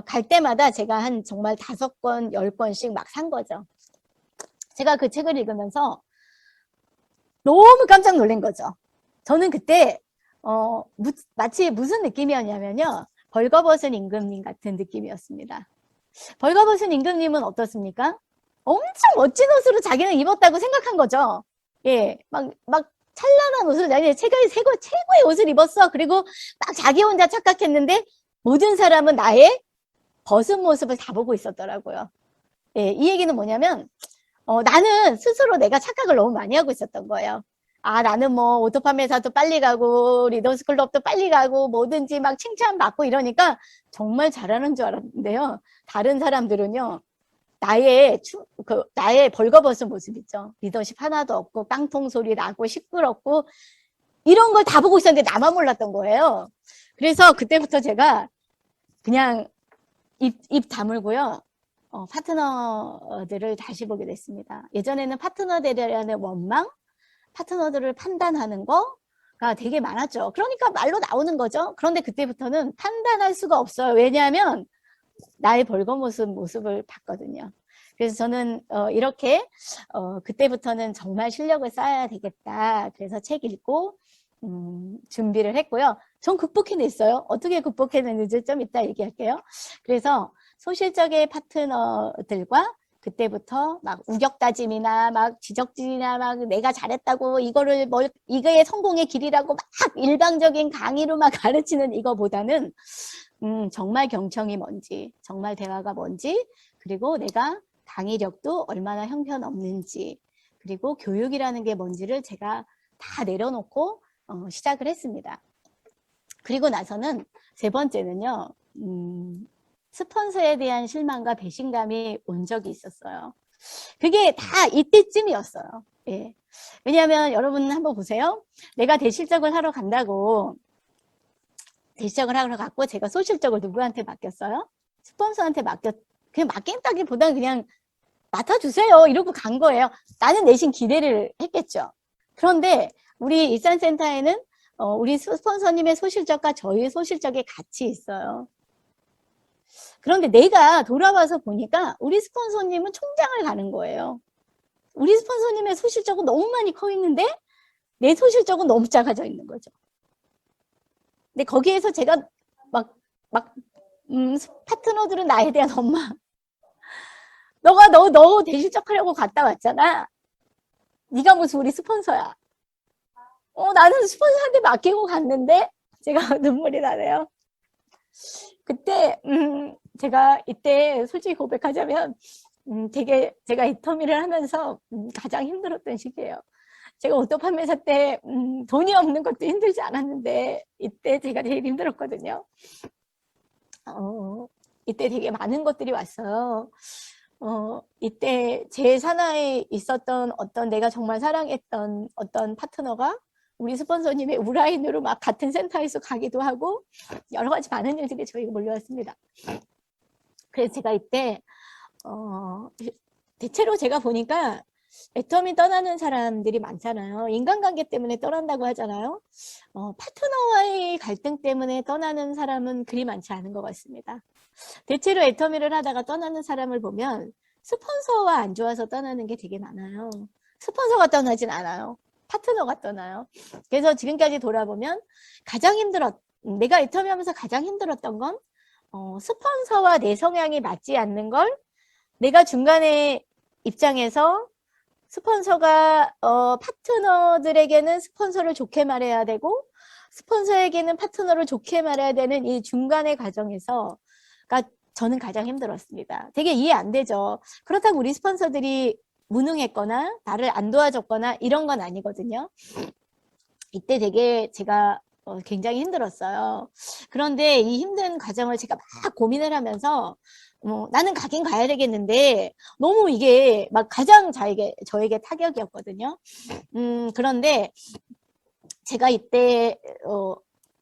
갈 때마다 제가 한 정말 5권, 10권씩 막 산 거죠. 제가 그 책을 읽으면서 너무 깜짝 놀란 거죠. 저는 그때 마치 무슨 느낌이었냐면요. 벌거벗은 임금님 같은 느낌이었습니다. 벌거벗은 임금님은 어떻습니까? 엄청 멋진 옷으로 자기는 입었다고 생각한 거죠. 예, 막 찬란한 옷을, 아니, 최고의 옷을 입었어. 그리고 막 자기 혼자 착각했는데, 모든 사람은 나의 벗은 모습을 다 보고 있었더라고요. 예, 이 얘기는 뭐냐면, 나는 스스로 내가 착각을 너무 많이 하고 있었던 거예요. 아, 나는 뭐, 오토팜회사도 빨리 가고, 리더스 클럽도 빨리 가고, 뭐든지 막 칭찬받고 이러니까 정말 잘하는 줄 알았는데요. 다른 사람들은요, 나의 벌거벗은 모습 있죠. 리더십 하나도 없고, 깡통 소리 나고, 시끄럽고, 이런 걸 다 보고 있었는데 나만 몰랐던 거예요. 그래서 그때부터 제가 그냥 입 다물고요. 파트너들을 다시 보게 됐습니다. 예전에는 파트너들에 대한 원망, 파트너들을 판단하는 거가 되게 많았죠. 그러니까 말로 나오는 거죠. 그런데 그때부터는 판단할 수가 없어요. 왜냐하면 나의 벌거벗은 모습을 봤거든요. 그래서 저는 이렇게 그때부터는 정말 실력을 쌓아야 되겠다. 그래서 책 읽고 준비를 했고요. 전 극복해냈어요. 어떻게 극복해냈는지 좀 이따 얘기할게요. 그래서 소실적의 파트너들과 그때부터 막 우격다짐이나 막 지적질이나 막 내가 잘했다고 이거의 성공의 길이라고 막 일방적인 강의로 막 가르치는 이거보다는 정말 경청이 뭔지, 정말 대화가 뭔지, 그리고 내가 강의력도 얼마나 형편없는지, 그리고 교육이라는 게 뭔지를 제가 다 내려놓고 시작을 했습니다. 그리고 나서는 세 번째는요, 스폰서에 대한 실망과 배신감이 온 적이 있었어요. 그게 다 이때쯤이었어요. 예. 왜냐하면 여러분 한번 보세요. 내가 대실적을 하러 간다고, 대실적을 하러 갔고 제가 소실적을 누구한테 맡겼어요? 스폰서한테 그냥 맡긴다기보다는 그냥 맡아주세요 이러고 간 거예요. 나는 내심 기대를 했겠죠. 그런데 우리 일산센터에는 우리 스폰서님의 소실적과 저희의 소실적이 같이 있어요. 그런데 내가 돌아와서 보니까 우리 스폰서님은 총장을 가는 거예요. 우리 스폰서님의 소실적은 너무 많이 커 있는데 내 소실적은 너무 작아져 있는 거죠. 근데 거기에서 제가 파트너들은 나에 대한 엄마, 너 대실적하려고 갔다 왔잖아. 네가 무슨 우리 스폰서야. 나는 스폰서한테 맡기고 갔는데 제가 눈물이 나네요. 그때 제가 이때 솔직히 고백하자면 되게 제가 이터미를 하면서 가장 힘들었던 시기예요. 제가 옷도 판매사 때 돈이 없는 것도 힘들지 않았는데 이때 제가 제일 힘들었거든요. 이때 되게 많은 것들이 왔어요. 이때 제 산하에 있었던 어떤 내가 정말 사랑했던 어떤 파트너가 우리 스폰서님의 우라인으로 막 같은 센터에서 가기도 하고 여러 가지 많은 일들이 저희가 몰려왔습니다. 그래서 제가 이때 대체로 제가 보니까 애터미 떠나는 사람들이 많잖아요. 인간관계 때문에 떠난다고 하잖아요. 파트너와의 갈등 때문에 떠나는 사람은 그리 많지 않은 것 같습니다. 대체로 애터미를 하다가 떠나는 사람을 보면 스폰서와 안 좋아서 떠나는 게 되게 많아요. 스폰서가 떠나진 않아요. 파트너가 떠나요. 그래서 지금까지 돌아보면 내가 애터미 하면서 가장 힘들었던 건 스폰서와 내 성향이 맞지 않는 걸 내가 중간에 입장에서 스폰서가 파트너들에게는 스폰서를 좋게 말해야 되고 스폰서에게는 파트너를 좋게 말해야 되는 이 중간의 과정에서 저는 가장 힘들었습니다. 되게 이해 안 되죠. 그렇다고 우리 스폰서들이 무능했거나 나를 안 도와줬거나 이런 건 아니거든요. 이때 되게 제가 굉장히 힘들었어요. 그런데 이 힘든 과정을 제가 막 고민을 하면서 나는 가긴 가야 되겠는데 너무 이게 막 가장 저에게 타격이었거든요. 그런데 제가 이때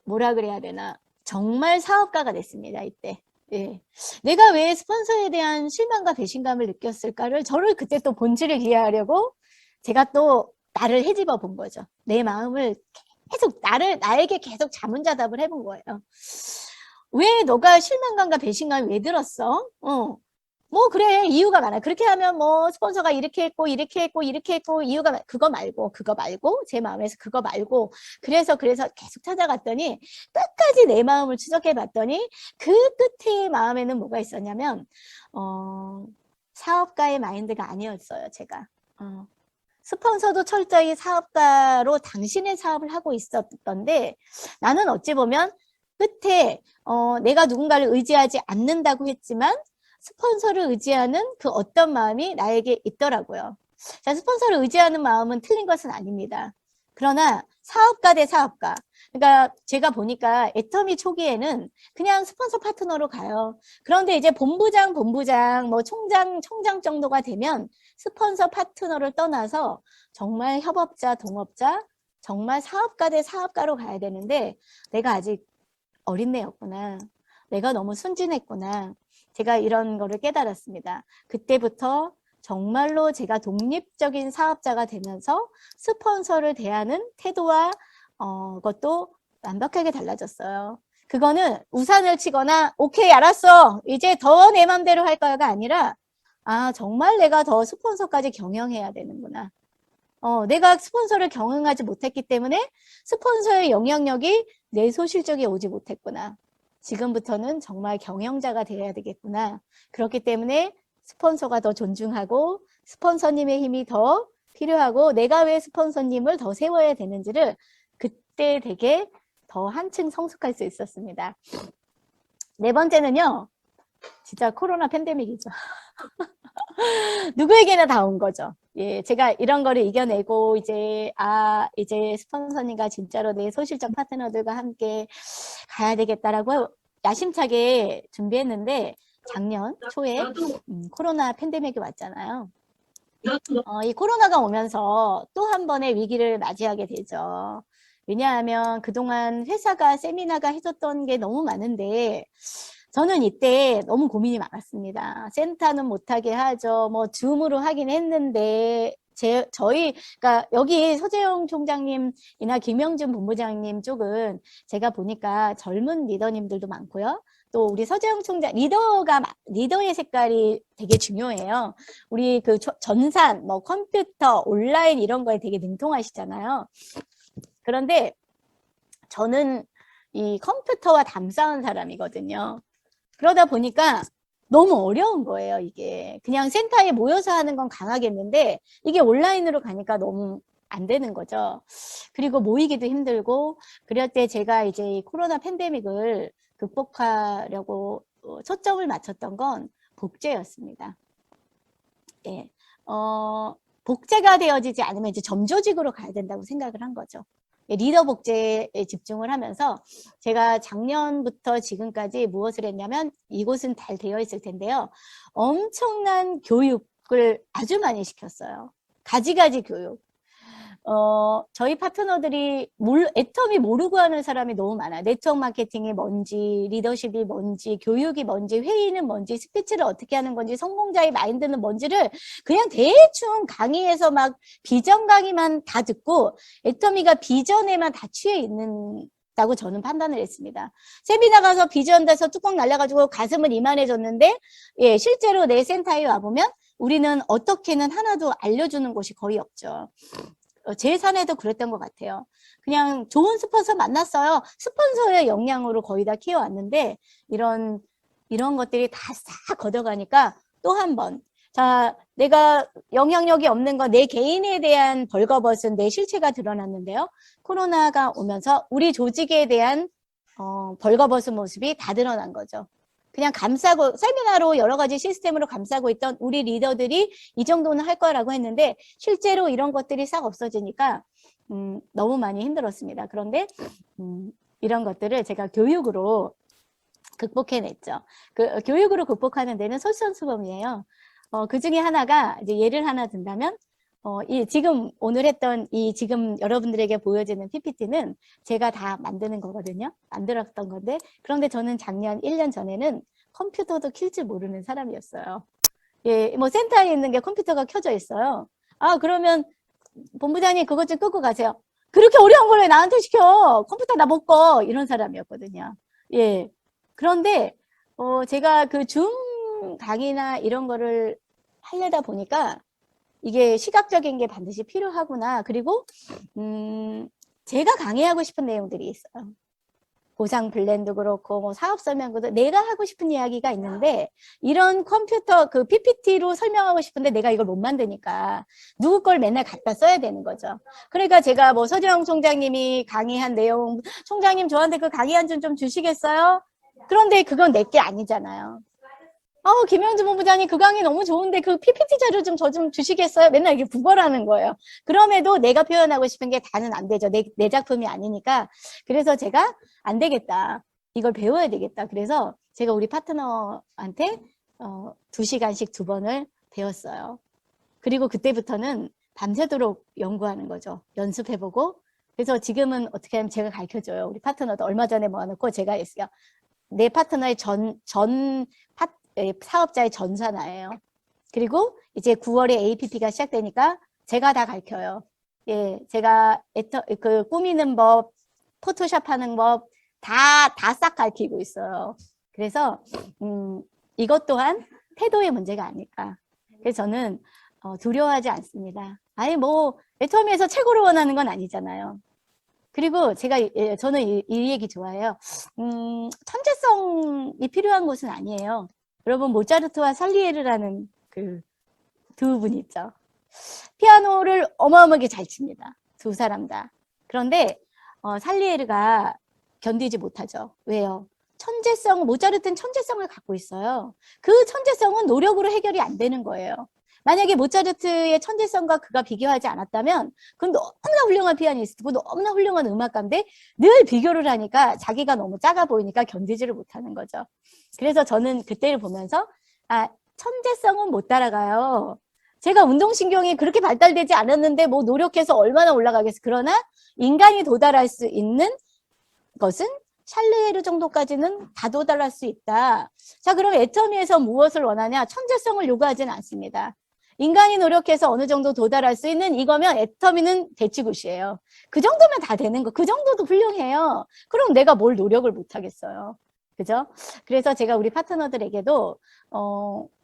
뭐라 그래야 되나 정말 사업가가 됐습니다. 이때. 예. 내가 왜 스폰서에 대한 실망과 배신감을 느꼈을까를 저를 그때 또 본질을 이해하려고 제가 또 나를 헤집어 본 거죠. 내 마음을 계속 나에게 계속 자문자답을 해본 거예요. 왜 너가 실망감과 배신감이 왜 들었어? 뭐 그래 이유가 많아. 그렇게 하면 뭐 스폰서가 이렇게 했고 이렇게 했고 이렇게 했고 이유가 그거 말고 제 마음에서 그거 말고 그래서 계속 찾아갔더니 끝까지 내 마음을 추적해 봤더니 그 끝에 마음에는 뭐가 있었냐면 사업가의 마인드가 아니었어요. 제가 스폰서도 철저히 사업가로 당신의 사업을 하고 있었던데 나는 어찌 보면 끝에 내가 누군가를 의지하지 않는다고 했지만 스폰서를 의지하는 그 어떤 마음이 나에게 있더라고요. 자, 스폰서를 의지하는 마음은 틀린 것은 아닙니다. 그러나 사업가 대 사업가. 그러니까 제가 보니까 애터미 초기에는 그냥 스폰서 파트너로 가요. 그런데 이제 본부장, 뭐 총장 정도가 되면 스폰서 파트너를 떠나서 정말 협업자, 동업자, 정말 사업가 대 사업가로 가야 되는데 내가 아직 어린애였구나. 내가 너무 순진했구나. 제가 이런 거를 깨달았습니다. 그때부터 정말로 제가 독립적인 사업자가 되면서 스폰서를 대하는 태도와 것도 완벽하게 달라졌어요. 그거는 우산을 치거나 오케이 알았어 이제 더 내 맘대로 할 거야가 아니라 정말 내가 더 스폰서까지 경영해야 되는구나. 내가 스폰서를 경영하지 못했기 때문에 스폰서의 영향력이 내 소실적에 오지 못했구나. 지금부터는 정말 경영자가 되어야 되겠구나. 그렇기 때문에 스폰서가 더 존중하고 스폰서님의 힘이 더 필요하고 내가 왜 스폰서님을 더 세워야 되는지를 그때 되게 더 한층 성숙할 수 있었습니다. 네 번째는요. 진짜 코로나 팬데믹이죠. 누구에게나 다 온 거죠. 예, 제가 이런 거를 이겨내고 이제 스폰서님과 진짜로 내 소실적 파트너들과 함께 가야 되겠다라고 야심차게 준비했는데 작년 초에 코로나 팬데믹이 왔잖아요. 이 코로나가 오면서 또 한 번의 위기를 맞이하게 되죠. 왜냐하면 그동안 회사가 세미나가 해줬던 게 너무 많은데 저는 이때 너무 고민이 많았습니다. 센터는 못하게 하죠. 뭐 줌으로 하긴 했는데 그러니까 여기 서재영 총장님이나 김영준 본부장님 쪽은 제가 보니까 젊은 리더님들도 많고요. 또 우리 서재영 총장 리더의 색깔이 되게 중요해요. 우리 그 전산, 뭐 컴퓨터, 온라인 이런 거에 되게 능통하시잖아요. 그런데 저는 이 컴퓨터와 담싸운 사람이거든요. 그러다 보니까 너무 어려운 거예요, 이게. 그냥 센터에 모여서 하는 건 강하겠는데 이게 온라인으로 가니까 너무 안 되는 거죠. 그리고 모이기도 힘들고 그럴 때 제가 이제 이 코로나 팬데믹을 극복하려고 초점을 맞췄던 건 복제였습니다. 예. 복제가 되어지지 않으면 이제 점조직으로 가야 된다고 생각을 한 거죠. 리더 복제에 집중을 하면서 제가 작년부터 지금까지 무엇을 했냐면 이곳은 잘 되어 있을 텐데요. 엄청난 교육을 아주 많이 시켰어요. 가지가지 교육. 저희 파트너들이 애터미 모르고 하는 사람이 너무 많아요. 네트워크 마케팅이 뭔지, 리더십이 뭔지, 교육이 뭔지, 회의는 뭔지, 스피치를 어떻게 하는 건지, 성공자의 마인드는 뭔지를 그냥 대충 강의에서 막 비전 강의만 다 듣고 애터미가 비전에만 다 취해 있는다고 저는 판단을 했습니다. 세미나 가서 비전 돼서 뚜껑 날려가지고 가슴을 이만해졌는데 예, 실제로 내 센터에 와보면 우리는 어떻게는 하나도 알려주는 곳이 거의 없죠. 제 사내도 그랬던 것 같아요. 그냥 좋은 스폰서 만났어요. 스폰서의 역량으로 거의 다 키워왔는데 이런 것들이 다 싹 걷어가니까 또 한 번. 자, 내가 영향력이 없는 거 내 개인에 대한 벌거벗은 내 실체가 드러났는데요. 코로나가 오면서 우리 조직에 대한 벌거벗은 모습이 다 드러난 거죠. 그냥 감싸고 세미나로 여러 가지 시스템으로 감싸고 있던 우리 리더들이 이 정도는 할 거라고 했는데 실제로 이런 것들이 싹 없어지니까 너무 많이 힘들었습니다. 그런데 이런 것들을 제가 교육으로 극복해냈죠. 그 교육으로 극복하는 데는 솔선수범이에요. 그 중에 하나가 이제 예를 하나 든다면 지금 오늘 했던 지금 여러분들에게 보여지는 PPT는 제가 다 만드는 거거든요. 만들었던 건데 그런데 저는 작년 1년 전에는 컴퓨터도 킬 줄 모르는 사람이었어요. 예, 뭐 센터에 있는 게 컴퓨터가 켜져 있어요. 그러면 본부장님 그것 좀 끄고 가세요. 그렇게 어려운 걸 왜 나한테 시켜? 컴퓨터 나 못 꺼. 이런 사람이었거든요. 예. 그런데 제가 그 줌 소통 강의나 이런 거를 하려다 보니까 이게 시각적인 게 반드시 필요하구나. 그리고 제가 강의하고 싶은 내용들이 있어요. 보상 블렌도 그렇고 뭐 사업 설명도 내가 하고 싶은 이야기가 있는데 이런 컴퓨터 그 PPT로 설명하고 싶은데 내가 이걸 못 만드니까 누구 걸 맨날 갖다 써야 되는 거죠. 그러니까 제가 뭐 서지영 총장님이 강의한 내용, 총장님 저한테 그 강의 한 줄 좀 주시겠어요? 그런데 그건 내 게 아니잖아요. 김영주 본부장님 그 강의 너무 좋은데 그 PPT 자료 좀 저 좀 주시겠어요? 맨날 이렇게 구걸하는 거예요. 그럼에도 내가 표현하고 싶은 게 다는 안 되죠. 내 작품이 아니니까. 그래서 제가 안 되겠다. 이걸 배워야 되겠다. 그래서 제가 우리 파트너한테 2시간씩 2번을 배웠어요. 그리고 그때부터는 밤새도록 연구하는 거죠. 연습해보고. 그래서 지금은 어떻게 하면 제가 가르쳐줘요. 우리 파트너도 얼마 전에 모아놓고 제가 했어요. 내 파트너의 사업자의 전산화예요. 그리고 이제 9월에 APP가 시작되니까 제가 다 가르쳐요. 예, 제가 꾸미는 법, 포토샵 하는 법 다 싹 가르치고 있어요. 그래서 이것 또한 태도의 문제가 아닐까. 그래서 저는 두려워하지 않습니다. 아니 뭐 애터미에서 최고를 원하는 건 아니잖아요. 그리고 저는 이 얘기 좋아해요. 천재성이 필요한 곳은 아니에요. 여러분 모차르트와 살리에르라는 그 두 분 있죠. 피아노를 어마어마하게 잘 칩니다. 두 사람 다. 그런데 살리에르가 견디지 못하죠. 왜요? 모차르트는 천재성을 갖고 있어요. 그 천재성은 노력으로 해결이 안 되는 거예요. 만약에 모차르트의 천재성과 그가 비교하지 않았다면 그건 너무나 훌륭한 피아니스트고 너무나 훌륭한 음악가인데 늘 비교를 하니까 자기가 너무 작아 보이니까 견디지를 못하는 거죠. 그래서 저는 그때를 보면서 천재성은 못 따라가요. 제가 운동신경이 그렇게 발달되지 않았는데 뭐 노력해서 얼마나 올라가겠어. 그러나 인간이 도달할 수 있는 것은 샬르에르 정도까지는 다 도달할 수 있다. 자, 그럼 애터미에서 무엇을 원하냐? 천재성을 요구하지는 않습니다. 인간이 노력해서 어느 정도 도달할 수 있는 이거면 애터미는 대치굿이에요. 그 정도면 다 되는 거. 그 정도도 훌륭해요. 그럼 내가 뭘 노력을 못 하겠어요. 그죠? 그래서 제가 우리 파트너들에게도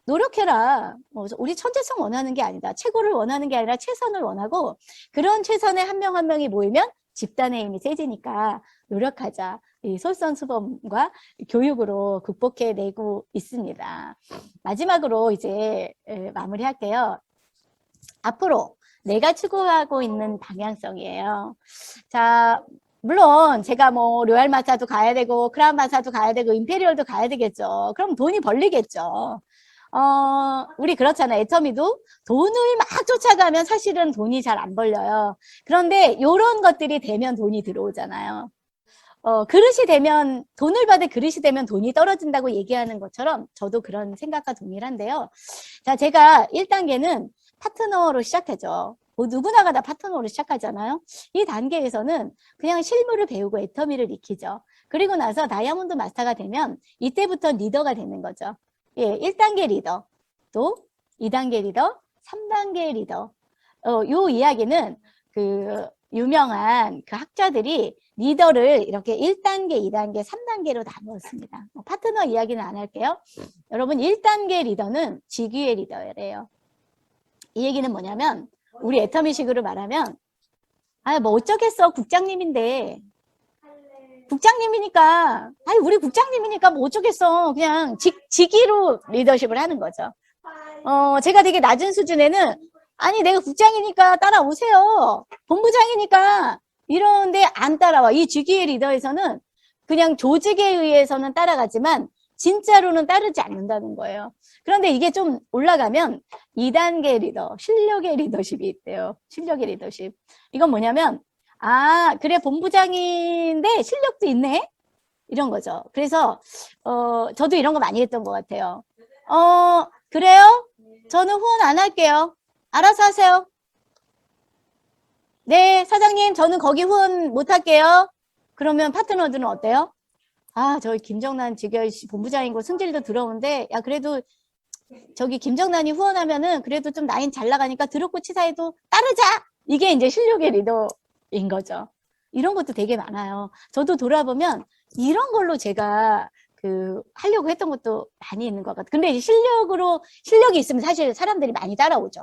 노력해라. 우리 천재성 원하는 게 아니다. 최고를 원하는 게 아니라 최선을 원하고 그런 최선의 한 명 한 명이 모이면 집단의 힘이 세지니까 노력하자. 이 솔선수범과 교육으로 극복해내고 있습니다. 마지막으로 이제 마무리할게요. 앞으로 내가 추구하고 있는 방향성이에요. 자, 물론 제가 뭐 로얄 마사도 가야 되고 크라운 마사도 가야 되고 임페리얼도 가야 되겠죠. 그럼 돈이 벌리겠죠. 우리 그렇잖아요. 애터미도 돈을 막 쫓아가면 사실은 돈이 잘 안 벌려요. 그런데 요런 것들이 되면 돈이 들어오잖아요. 그릇이 되면, 돈을 받을 그릇이 되면 돈이 떨어진다고 얘기하는 것처럼 저도 그런 생각과 동일한데요. 자, 제가 1단계는 파트너로 시작하죠. 뭐 누구나가 다 파트너로 시작하잖아요. 이 단계에서는 그냥 실무를 배우고 애터미를 익히죠. 그리고 나서 다이아몬드 마스터가 되면 이때부터 리더가 되는 거죠. 예, 1단계 리더, 또 2단계 리더, 3단계 리더. 요 이야기는 그 유명한 그 학자들이 리더를 이렇게 1단계, 2단계, 3단계로 나누었습니다. 파트너 이야기는 안 할게요. 여러분 1단계 리더는 직위의 리더래요. 이 얘기는 뭐냐면 우리 애터미식으로 말하면 뭐 어쩌겠어 국장님인데 국장님이니까 우리 국장님이니까 뭐 어쩌겠어 그냥 직위로 리더십을 하는 거죠. 제가 되게 낮은 수준에는 내가 국장이니까 따라오세요. 본부장이니까 이러는데 안 따라와. 이 직위의 리더에서는 그냥 조직에 의해서는 따라가지만 진짜로는 따르지 않는다는 거예요. 그런데 이게 좀 올라가면 2단계 리더, 실력의 리더십이 있대요. 실력의 리더십. 이건 뭐냐면 그래 본부장인데 실력도 있네? 이런 거죠. 그래서 저도 이런 거 많이 했던 것 같아요. 그래요? 저는 후원 안 할게요. 알아서 하세요. 네, 사장님, 저는 거기 후원 못 할게요. 그러면 파트너들은 어때요? 저기 김정란 지결 본부장인 거 승질도 들어오는데, 그래도 저기 김정란이 후원하면은 그래도 좀 라인 잘 나가니까 드럽고 치사해도 따르자! 이게 이제 실력의 리더인 거죠. 이런 것도 되게 많아요. 저도 돌아보면 이런 걸로 제가 하려고 했던 것도 많이 있는 것 같아요. 근데 이제 실력이 있으면 사실 사람들이 많이 따라오죠.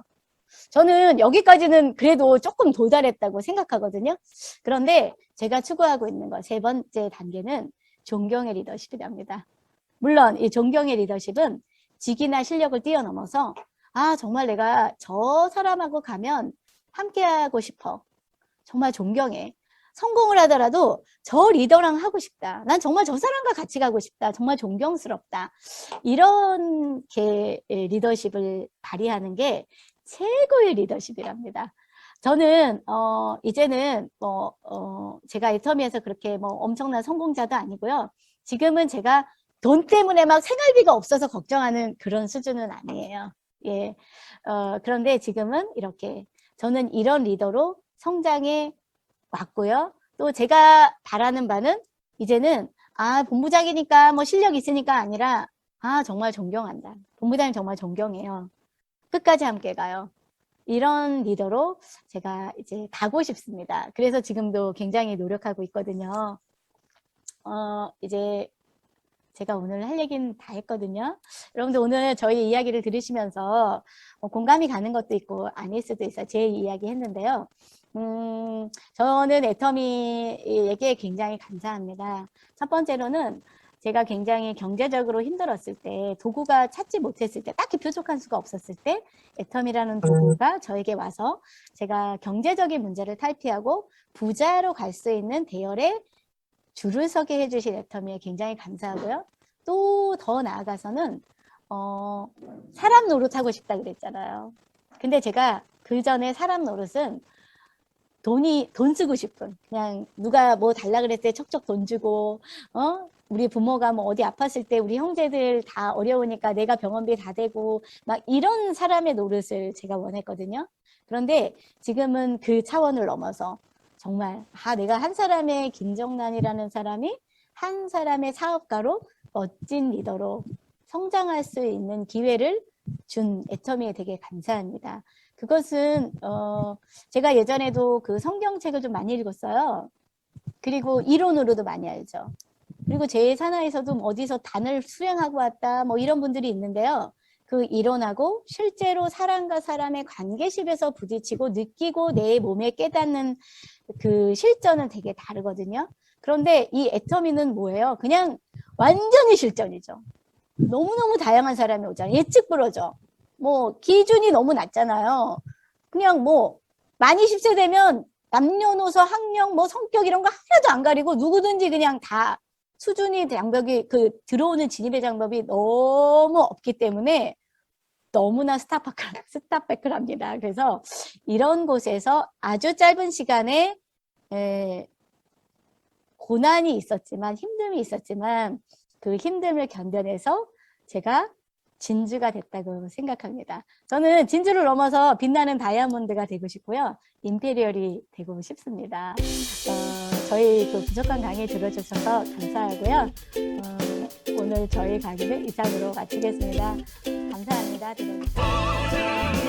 저는 여기까지는 그래도 조금 도달했다고 생각하거든요. 그런데 제가 추구하고 있는 것, 세 번째 단계는 존경의 리더십이랍니다. 물론 이 존경의 리더십은 직위나 실력을 뛰어넘어서 정말 내가 저 사람하고 가면 함께하고 싶어. 정말 존경해. 성공을 하더라도 저 리더랑 하고 싶다. 난 정말 저 사람과 같이 가고 싶다. 정말 존경스럽다. 이런 리더십을 발휘하는 게 최고의 리더십이랍니다. 저는 이제는 제가 애터미에서 그렇게 엄청난 성공자도 아니고요. 지금은 제가 돈 때문에 막 생활비가 없어서 걱정하는 그런 수준은 아니에요. 예. 그런데 지금은 이렇게 저는 이런 리더로 성장해 왔고요. 또 제가 바라는 바는 이제는 본부장이니까 뭐 실력 있으니까 아니라 정말 존경한다. 본부장님 정말 존경해요. 끝까지 함께 가요. 이런 리더로 제가 이제 가고 싶습니다. 그래서 지금도 굉장히 노력하고 있거든요. 이제 제가 오늘 할 얘기는 다 했거든요. 여러분들 오늘 저희 이야기를 들으시면서 공감이 가는 것도 있고 아닐 수도 있어요. 제 이야기 했는데요. 저는 애터미에게 굉장히 감사합니다. 첫 번째로는 제가 굉장히 경제적으로 힘들었을 때, 도구가 찾지 못했을 때, 딱히 부족한 수가 없었을 때 애터미라는 도구가 저에게 와서 제가 경제적인 문제를 탈피하고 부자로 갈 수 있는 대열에 줄을 서게 해주신 애터미에 굉장히 감사하고요. 또 더 나아가서는 사람 노릇하고 싶다 그랬잖아요. 근데 제가 그 전에 사람 노릇은 돈 쓰고 싶은, 그냥 누가 뭐 달라 그랬을 때 척척 돈 주고, 우리 부모가 뭐 어디 아팠을 때 우리 형제들 다 어려우니까 내가 병원비 다 대고 막 이런 사람의 노릇을 제가 원했거든요. 그런데 지금은 그 차원을 넘어서 정말 내가 한 사람의 김정란이라는 사람이 한 사람의 사업가로 멋진 리더로 성장할 수 있는 기회를 준 애터미에 되게 감사합니다. 그것은 제가 예전에도 그 성경책을 좀 많이 읽었어요. 그리고 이론으로도 많이 알죠. 그리고 제 산하에서도 어디서 단을 수행하고 왔다 뭐 이런 분들이 있는데요. 그 이론하고 실제로 사람과 사람의 관계십에서 부딪히고 느끼고 내 몸에 깨닫는 그 실전은 되게 다르거든요. 그런데 이 애터미는 뭐예요? 그냥 완전히 실전이죠. 너무너무 다양한 사람이 오잖아요. 예측 불허죠. 뭐 기준이 너무 낮잖아요. 그냥 뭐 만 20세 되면 남녀노소 학력 뭐 성격 이런 거 하나도 안 가리고 누구든지 그냥 다 수준이 장벽이 들어오는 진입의 장벽이 너무 없기 때문에 너무나 스탑백클합니다. 그래서 이런 곳에서 아주 짧은 시간에 고난이 있었지만 힘듦이 있었지만 그 힘듦을 견뎌내서 제가 진주가 됐다고 생각합니다. 저는 진주를 넘어서 빛나는 다이아몬드가 되고 싶고요. 임페리얼이 되고 싶습니다. 저희 그 부족한 강의 들어주셔서 감사하고요. 오늘 저희 강의를 이상으로 마치겠습니다. 감사합니다. 들어주셔서.